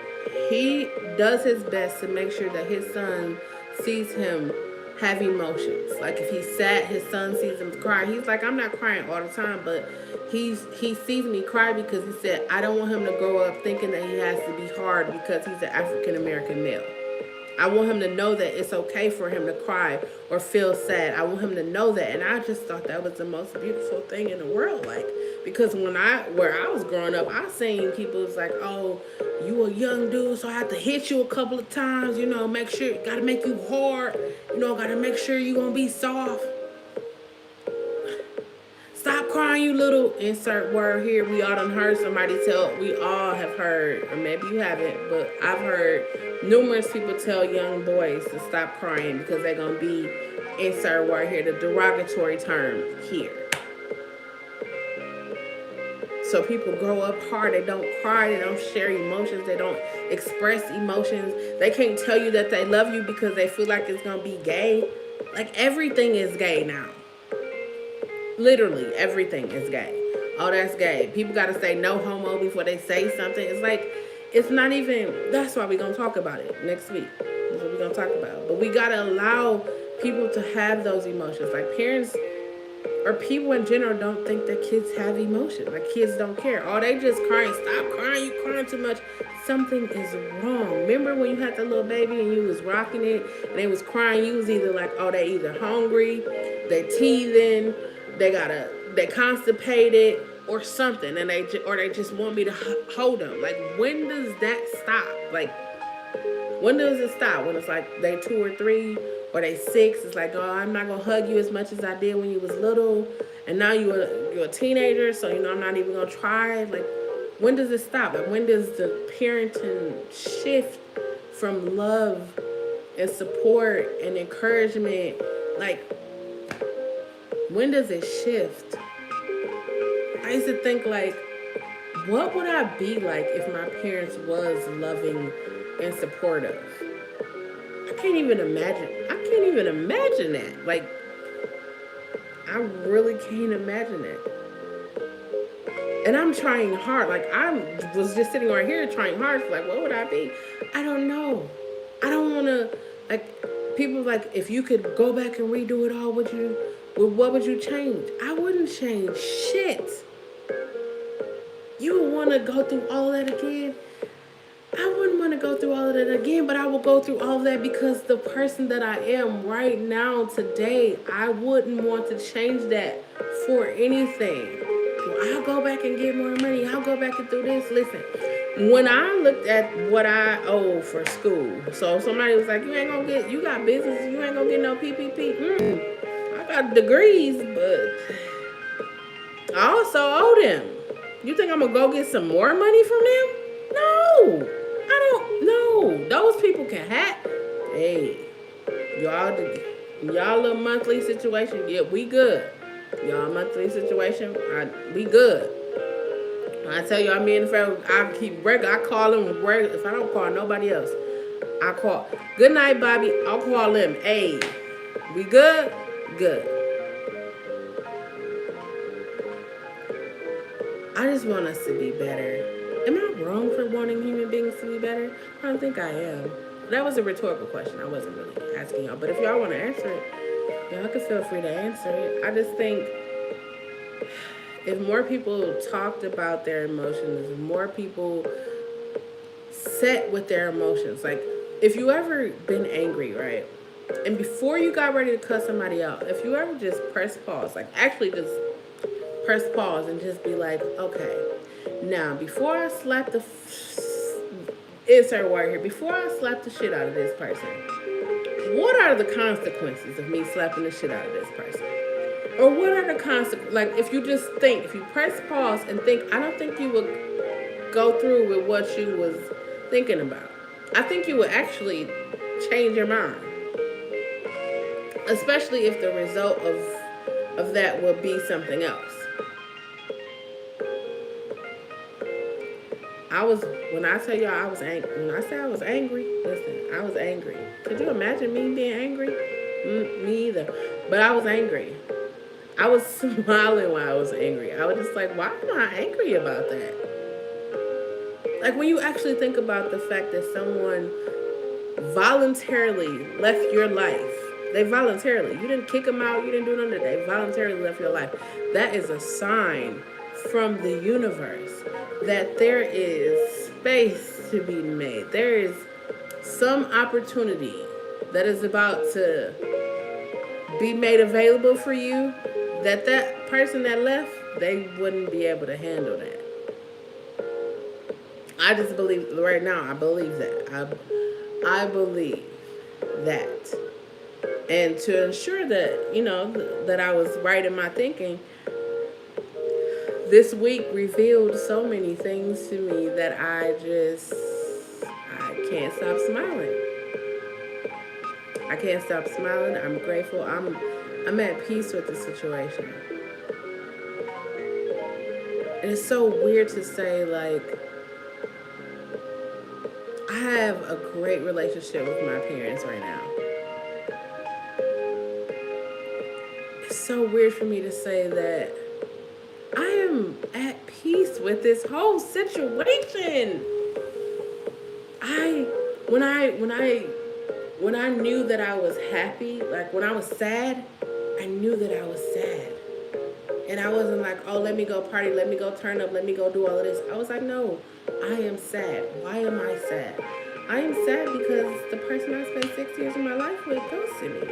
he does his best to make sure that his son sees him have emotions. Like if he's sad, his son sees him cry. He's like, I'm not crying all the time, but he sees me cry because he said, I don't want him to grow up thinking that he has to be hard because he's an African American male. I want him to know that it's okay for him to cry or feel sad. I want him to know that. And I just thought that was the most beautiful thing in the world. Like, because where I was growing up, I seen people was like, oh, you a young dude, so I have to hit you a couple of times, you know, make sure, gotta make you hard, you know, gotta make sure you gonna be soft. Stop crying, you little insert word here. We all done heard somebody tell, we all have heard, or maybe you haven't, but I've heard numerous people tell young boys to stop crying because they're going to be, insert word here, the derogatory term here. So people grow up hard, they don't cry, they don't share emotions, they don't express emotions. They can't tell you that they love you because they feel like it's going to be gay. Like everything is gay now. Literally, everything is gay. Oh, that's gay. People got to say no homo before they say something. It's like, it's not even, that's why we're going to talk about it next week. That's what we're going to talk about. But we got to allow people to have those emotions. Like parents or people in general don't think that kids have emotions. Like kids don't care. Oh, they just crying. Stop crying. You crying too much. Something is wrong. Remember when you had that little baby and you was rocking it and they was crying? You was either like, oh, they either hungry, they teething, they constipated or something, and they just want me to hold them. Like, when does that stop? Like, when does it stop? When it's like they 2 or 3 or they 6, it's like, oh, I'm not gonna hug you as much as I did when you was little, and now you're a teenager, so you know I'm not even gonna try. Like, when does it stop? Like, when does the parenting shift from love and support and encouragement? Like, when does it shift? I used to think, like, what would I be like if my parents was loving and supportive? I can't even imagine that. Like, I really can't imagine that. And I'm trying hard. Like, I was just sitting right here trying hard. Like, what would I be? I don't know. I don't want to, like, people like, if you could go back and redo it all, what would you change? I wouldn't change shit. You would want to go through all that again? I wouldn't want to go through all of that again, but I will go through all of that because the person that I am right now, today, I wouldn't want to change that for anything. Well, I'll go back and get more money. I'll go back and do this. Listen, when I looked at what I owe for school, so somebody was like, you got business, you ain't gonna get no PPP. I got degrees, but I also owe them. You think I'm gonna go get some more money from them? No, I don't know. Those people can hack. Hey, y'all little monthly situation, yeah, we good. Y'all monthly situation, we good. I tell y'all, me and the friend, I keep regular. I call them regular. If I don't call nobody else, I call. Good night, Bobby. I'll call them. Hey, we good? Good. I just want us to be better. Am I wrong for wanting human beings to be better? I don't think I am. That was a rhetorical question. I wasn't really asking y'all. But if y'all want to answer it, y'all can feel free to answer it. I just think if more people talked about their emotions, if more people sat with their emotions, like if you ever been angry, right? And before you got ready to cuss somebody out, if you ever just press pause, like actually just press pause and just be like, okay, now before I slap the insert word here, before I slap the shit out of this person, what are the consequences of me slapping the shit out of this person? Or what are the consequences? Like, if you just think, if you press pause and think, I don't think you would go through with what you was thinking about. I think you would actually change your mind. Especially if the result of that would be something else. When I tell y'all I was angry, when I say I was angry, listen, I was angry. Could you imagine me being angry? Me either. But I was angry. I was smiling while I was angry. I was just like, why am I angry about that? Like, when you actually think about the fact that someone voluntarily left your life, they voluntarily, you didn't kick them out, you didn't do none of that, they voluntarily left your life. That is a sign from the universe that there is space to be made. There is some opportunity that is about to be made available for you, that person that left, they wouldn't be able to handle that. I just believe, right now, I believe that. I believe that. And to ensure that, that I was right in my thinking, this week revealed so many things to me that I can't stop smiling. I can't stop smiling. I'm grateful. I'm at peace with the situation. And it's so weird to say, like, I have a great relationship with my parents right now. It's so weird for me to say that I am at peace with this whole situation. When I knew that I was happy, like when I was sad, I knew that I was sad. And I wasn't like, oh, let me go party, let me go turn up, let me go do all of this. I was like, no, I am sad. Why am I sad? I am sad because the person I spent 6 years of my life with ghosted me.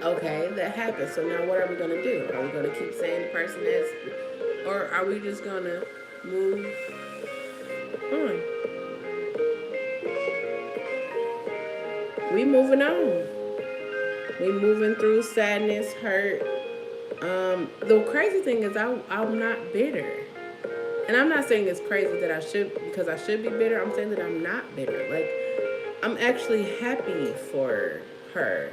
Okay, that happened. So now what are we going to do? Are we going to keep saying the person is, or are we just going to move on? We moving on. We moving through sadness, hurt. The crazy thing is I'm not bitter. And I'm not saying it's crazy that I should be bitter. I'm saying that I'm not bitter. Like, I'm actually happy for her.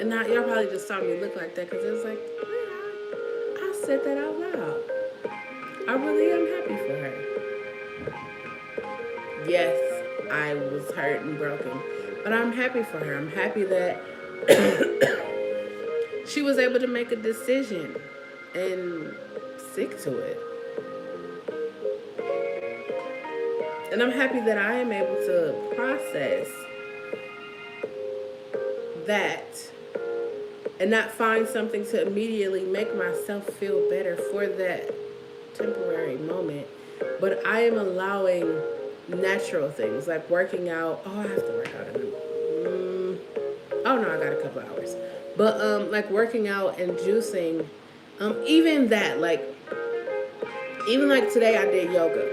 And now y'all probably just saw me look like that because it was like, yeah, I said that out loud. I really am happy for her. Yes, I was hurt and broken, but I'm happy for her. I'm happy that she was able to make a decision and stick to it. And I'm happy that I am able to process that and not find something to immediately make myself feel better for that temporary moment. But I am allowing natural things like working out. Oh, I have to work out oh no, I got a couple hours. But like working out and juicing, even that, like today I did yoga.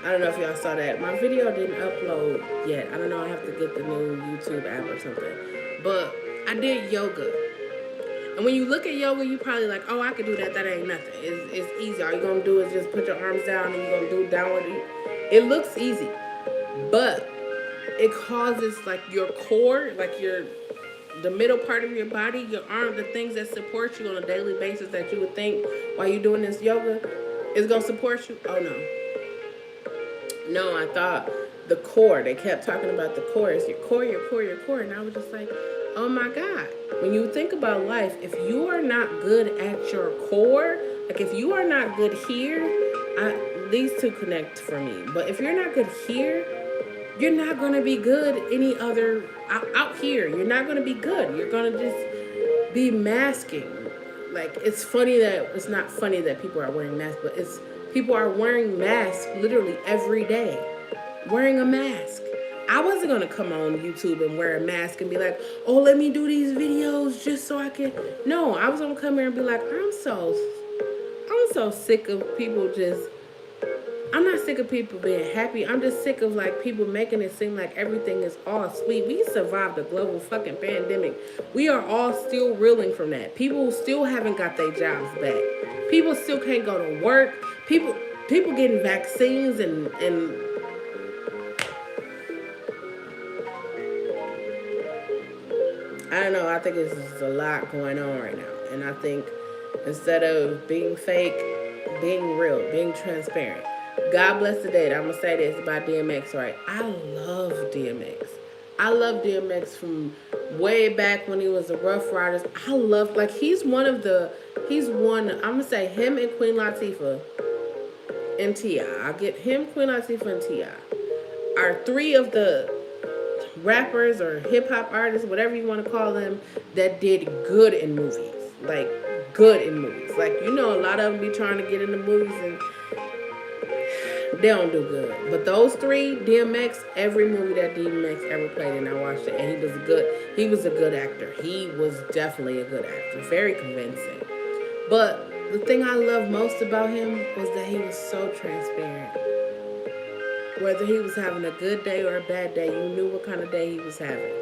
I don't know if y'all saw that. My video didn't upload yet. I don't know, I have to get the new YouTube app or something. But I did yoga. And when you look at yoga, you probably like, oh, I could do that. That ain't nothing. It's easy. All you're going to do is just put your arms down and you're going to do downward. It looks easy. But it causes like your core, like the middle part of your body, your arm, the things that support you on a daily basis that you would think while you're doing this yoga is going to support you. Oh, no. No, I thought the core. They kept talking about the core. It's your core, your core, your core. And I was just like, oh my God. When you think about life, if you are not good at your core, Like, if you are not good here, these two connect for me. But if you're not good here, you're not going to be good any other out here. You're not going to be good. You're going to just be masking. Like, it's funny that it's not funny that people are wearing masks, but it's people are wearing masks literally every day. Wearing a mask. I wasn't going to come on YouTube and wear a mask and be like, oh, let me do these videos just so I can. No, I was going to come here and be like, I'm so sick of people just. I'm not sick of people being happy. I'm just sick of like people making it seem like everything is all sweet. We survived a global fucking pandemic. We are all still reeling from that. People still haven't got their jobs back. People still can't go to work. People getting vaccines and I don't know. I think it's just a lot going on right now. And I think instead of being fake, being real, being transparent. God bless the dead. I'm going to say this about DMX, right? I love DMX. I love DMX from way back when he was a Rough Riders. I love, like, he's one, I'm going to say him and Queen Latifah and T.I. I'll get him, Queen Latifah, and T.I. are three of the rappers or hip-hop artists, whatever you want to call them, that did good in movies. Like, good in movies. Like, you know, a lot of them be trying to get into movies and they don't do good. But those three, DMX, every movie that DMX ever played in, I watched it, and he was a good actor. He was definitely a good actor. Very convincing. But the thing I love most about him was that he was so transparent. Whether he was having a good day or a bad day, you knew what kind of day he was having.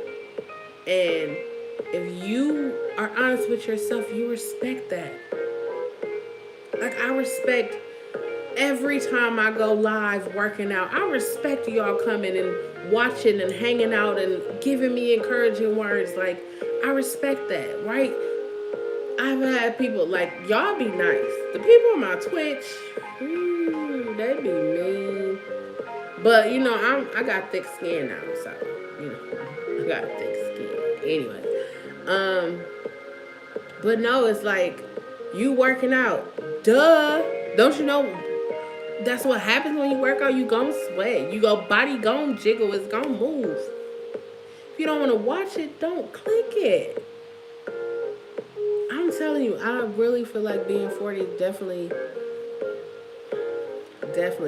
And if you are honest with yourself, you respect that. Like, I respect every time I go live working out. I respect y'all coming and watching and hanging out and giving me encouraging words. Like, I respect that, right? I've had people like, y'all be nice. The people on my Twitch, they be mean. But, you know, I got thick skin now, so, you know, I got thick skin. Anyway. But no, it's like, you working out. Duh. Don't you know that's what happens when you work out? You gon' sweat. You go body gon' jiggle. It's gon' move. If you don't want to watch it, don't click it. I'm telling you, I really feel like being 40 is definitely,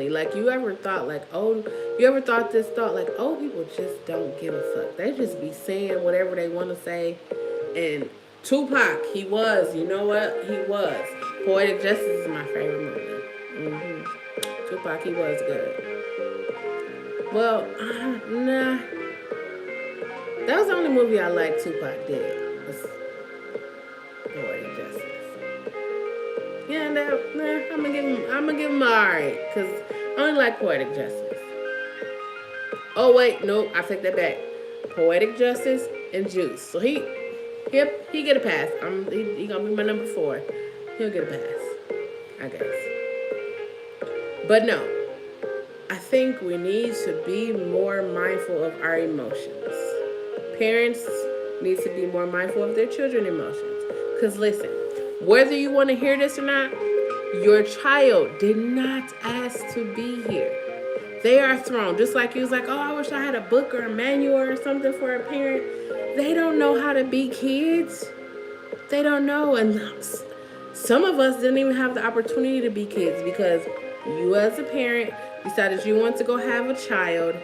like, you ever thought this thought, like, old people just don't give a fuck. They just be saying whatever they want to say. And Tupac, he was, you know what? He was. Poetic Justice is my favorite movie. Tupac, he was good. Well, nah. That was the only movie I liked Tupac did. Was Poetic Justice. Yeah, I'm gonna give him alright, cause I only like Poetic Justice. Oh wait, no, I take that back. Poetic Justice and Juice. So he get a pass. He gonna be my number 4. He'll get a pass, I guess. But no, I think we need to be more mindful of our emotions. Parents need to be more mindful of their children's emotions. Cause listen, whether you want to hear this or not, your child did not ask to be here. They are thrown. Just like you was like, oh, I wish I had a book or a manual or something for a parent. They don't know how to be kids. They don't know. And some of us didn't even have the opportunity to be kids because you as a parent decided you want to go have a child.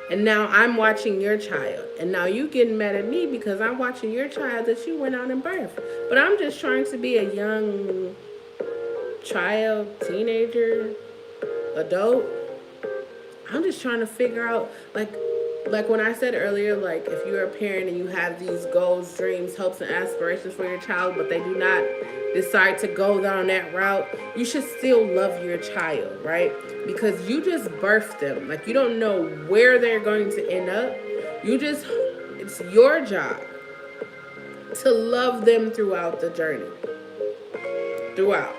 And now I'm watching your child. And now you getting mad at me because I'm watching your child that you went out and birthed. But I'm just trying to be a young child, teenager, adult. I'm just trying to figure out, like when I said earlier, like, if you're a parent and you have these goals, dreams, hopes, and aspirations for your child, but they do not decide to go down that route, you should still love your child, right? Because you just birthed them. Like, you don't know where they're going to end up. It's your job to love them throughout the journey. Throughout.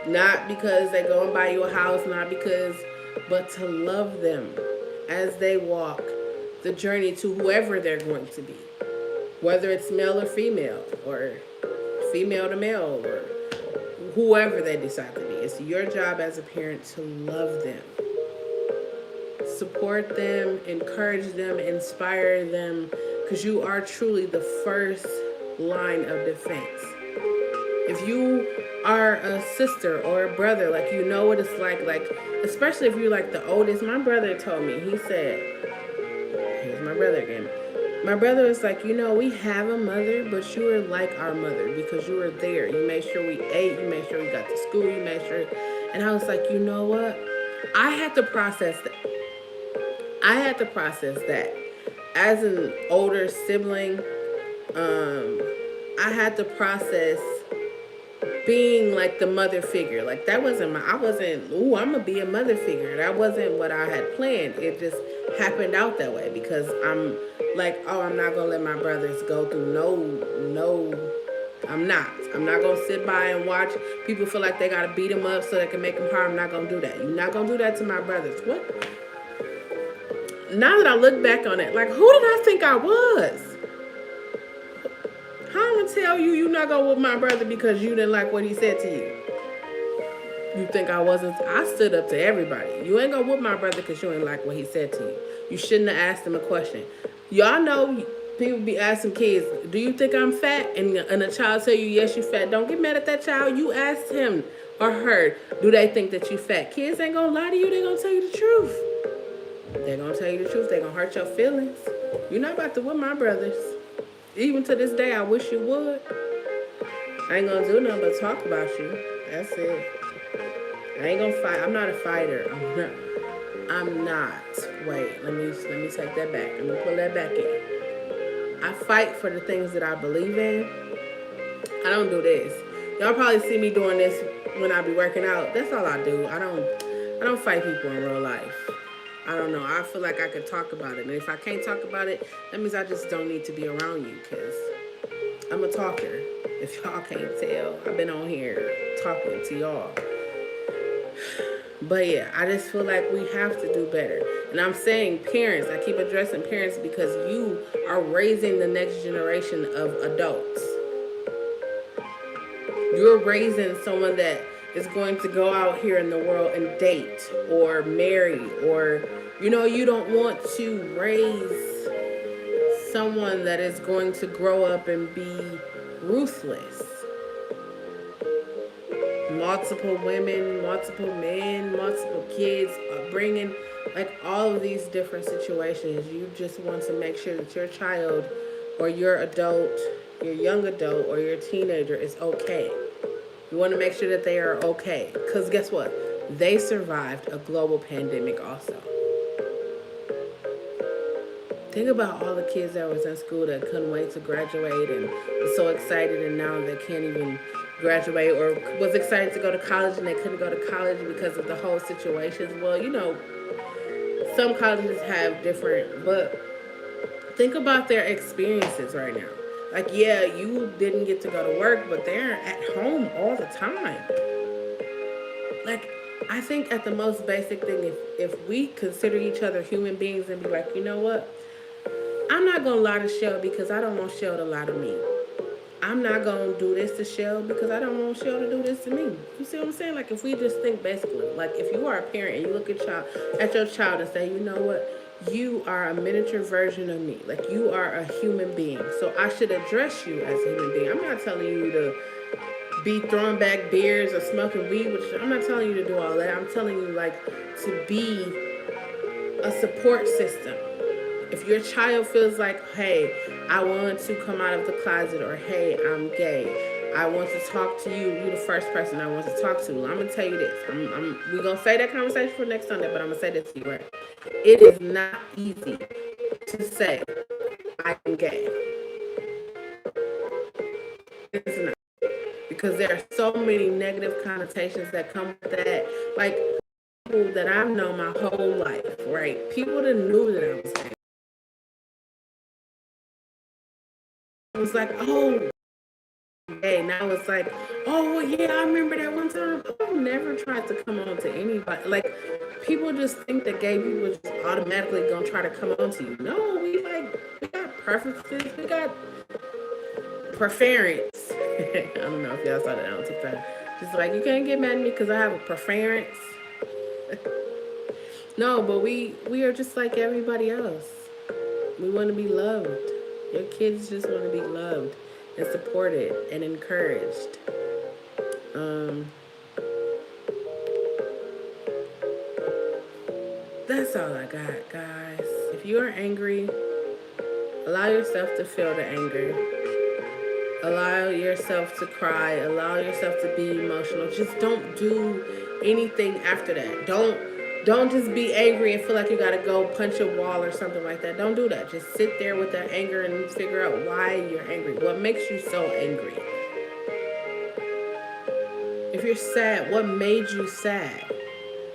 Not because they go and buy you a house, but to love them as they walk the journey to whoever they're going to be. Whether it's male or female to male, or whoever they decide to be. It's your job as a parent to love them, support them, encourage them, inspire them, because you are truly the first line of defense. If you are a sister or a brother, like, you know what it's like, especially if you're like the oldest. My brother told me, he said, here's my brother again. My brother was like, we have a mother, but you were like our mother because you were there. You made sure we ate. You made sure we got to school. You made sure. And I was like, you know what? I had to process that. As an older sibling, I had to process being like the mother figure. Like, that wasn't I'm gonna be a mother figure. That wasn't what I had planned. It just happened out that way because I'm like, oh, I'm not gonna let my brothers go through no, I'm not gonna sit by and watch people feel like they gotta beat them up so they can make them hard. I'm not gonna do that. You're not gonna do that to my brothers. What? Now that I look back on it, like, who did I think I was? How I'm gonna tell you you're not gonna whoop my brother because you didn't like what he said to you? You think I wasn't? I stood up to everybody. You ain't gonna whoop my brother because you ain't like what he said to you. You shouldn't have asked him a question. Y'all know people be asking kids, do you think I'm fat? And a child tell you, yes, you fat. Don't get mad at that child. You asked him or her, do they think that you fat? Kids ain't gonna lie to you. They gonna tell you the truth. They're gonna tell you the truth. They're gonna hurt your feelings. You're not about to whip my brothers. Even to this day, I wish you would. I ain't gonna do nothing but talk about you. That's it. I ain't gonna fight. I'm not a fighter. I'm not. Wait, let me take that back. Let me pull that back in. I fight for the things that I believe in. I don't do this. Y'all probably see me doing this when I be working out. That's all I do. I don't fight people in real life. I don't know. I feel like I could talk about it. And if I can't talk about it, that means I just don't need to be around you because I'm a talker. If y'all can't tell, I've been on here talking to y'all. But yeah, I just feel like we have to do better. And I'm saying parents, I keep addressing parents because you are raising the next generation of adults. You're raising someone that is going to go out here in the world and date or marry, or you don't want to raise someone that is going to grow up and be ruthless. Multiple women, multiple men, multiple kids, bringing like all of these different situations. You just want to make sure that your child or your adult, your young adult or your teenager is okay. You want to make sure that they are okay. Because guess what? They survived a global pandemic also. Think about all the kids that was in school that couldn't wait to graduate and was so excited, and now they can't even graduate, or was excited to go to college and they couldn't go to college because of the whole situation. Well, some colleges have different, but think about their experiences right now. Like, yeah, you didn't get to go to work, but they're at home all the time. Like, I think at the most basic thing, if we consider each other human beings and be like, you know what? I'm not going to lie to Chelle because I don't want Chelle to lie to me. I'm not going to do this to Chelle because I don't want Chelle to do this to me. You see what I'm saying? Like, if we just think basically, like, if you are a parent and you look at your child and say, you know what? You are a miniature version of me. Like, you are a human being. So I should address you as a human being. I'm not telling you to be throwing back beers or smoking weed, which I'm not telling you to do all that. I'm telling you, like, to be a support system. If your child feels like, hey, I want to come out of the closet, or hey, I'm gay, I want to talk to you, you're the first person I want to talk to. I'm going to tell you this. We're going to say that conversation for next Sunday, but I'm going to say this to you, right? It is not easy to say, I am gay. It's not. Because there are so many negative connotations that come with that. Like, people that I've known my whole life, right? People that knew that I was gay. It was like, oh, gay. Now it's like, oh, yeah, I remember that one time. I've never tried to come on to anybody. Like, people just think that gay people just automatically gonna try to come on to you. No, we got preferences. We got preference. I don't know if y'all saw that on TikTok. Just like, you can't get mad at me because I have a preference. No, but we are just like everybody else. We want to be loved. Your kids just want to be loved and supported and encouraged. That's all I got, guys. If you are angry, allow yourself to feel the anger. Allow yourself to cry. Allow yourself to be emotional. Just don't do anything after that. Don't just be angry and feel like you gotta go punch a wall or something like that. Don't do that. Just sit there with that anger and figure out why you're angry. What makes you so angry? If you're sad, what made you sad?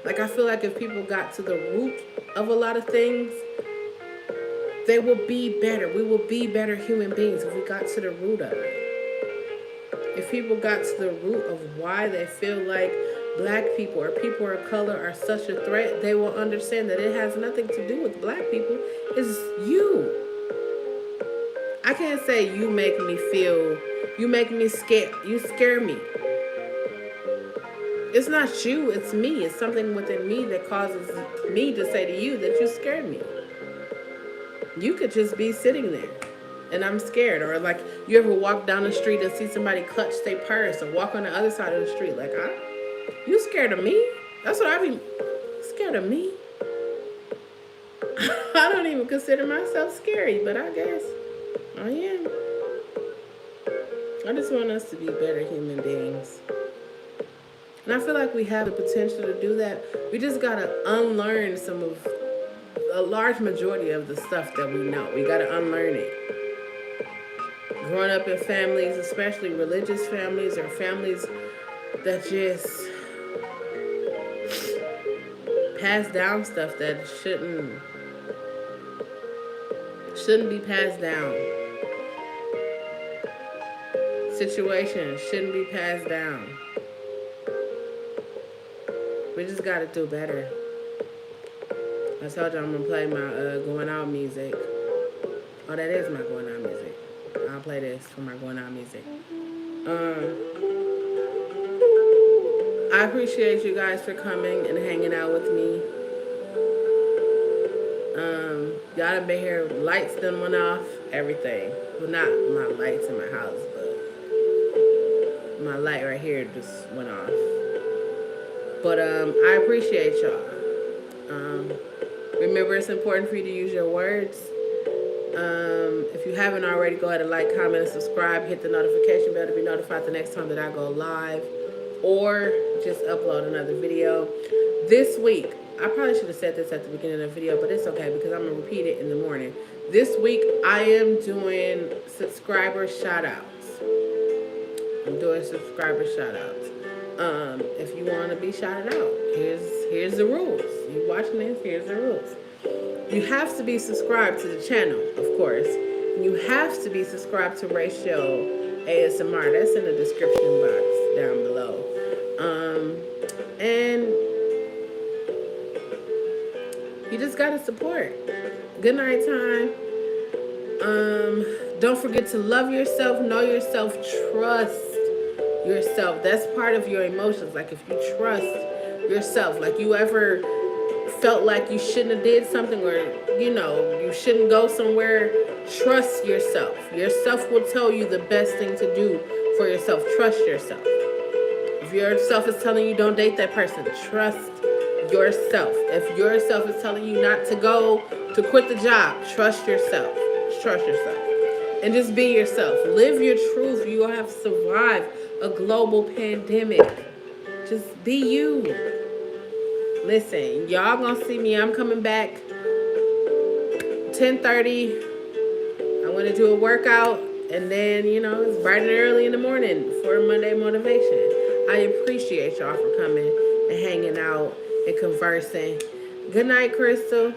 Like, I feel like if people got to the root of a lot of things, they will be better. We will be better human beings if we got to the root of it. If people got to the root of why they feel like black people or people of color are such a threat, they will understand that it has nothing to do with black people. It's you. I can't say you make me feel, you make me scared, you scare me. It's not you, it's me. It's something within me that causes me to say to you that you scared me. You could just be sitting there and I'm scared. Or like, you ever walk down the street and see somebody clutch their purse or walk on the other side of the street like, you scared of me? That's what I mean. Scared of me? I don't even consider myself scary, but I guess I am. I just want us to be better human beings. And I feel like we have the potential to do that. We just gotta unlearn some of a large majority of the stuff that we know. We gotta unlearn it. Growing up in families, especially religious families or families that just pass down stuff that shouldn't be passed down. Situations shouldn't be passed down. We just gotta do better. I told you I'm gonna play my going out music. Oh, that is my going out music. I'll play this for my going out music. I appreciate you guys for coming and hanging out with me. Y'all done been here, lights done went off, everything. Well, not my lights in my house, but my light right here just went off. But I appreciate y'all. Remember, it's important for you to use your words. If you haven't already, go ahead and like, comment, and subscribe. Hit the notification bell to be notified the next time that I go live or just upload another video. This week, I probably should have said this at the beginning of the video, but it's okay because I'm going to repeat it in the morning. This week, I am doing subscriber shout-outs. I'm doing subscriber shout-outs. If you want to be shouted out, here's the rules. You watching this, here's the rules. You have to be subscribed to the channel, of course. And you have to be subscribed to Chelle ASMR. That's in the description box down below. And you just gotta support. Good night time. Don't forget to love yourself, know yourself, trust yourself. That's part of your emotions. Like, if you trust yourself, like you ever felt like you shouldn't have did something, or you shouldn't go somewhere, trust yourself. Yourself will tell you the best thing to do for yourself. Trust yourself. If yourself is telling you don't date that person, trust yourself. If yourself is telling you not to go to quit the job, trust yourself. Trust yourself. And just be yourself. Live your truth. You have survived a global pandemic. Just be you. Listen, y'all gonna see me. I'm coming back 10:30. I'm gonna do a workout, and then it's bright and early in the morning for Monday motivation. I appreciate y'all for coming and hanging out and conversing. Good night, Crystal.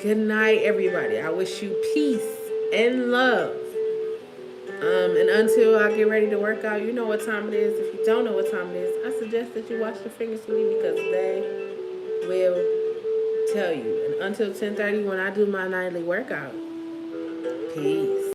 Good night, everybody. I wish you peace and love. And until I get ready to work out, you know what time it is. If you don't know what time it is, I suggest that you wash your fingers with me because they will tell you. And until 10:30 when I do my nightly workout, peace.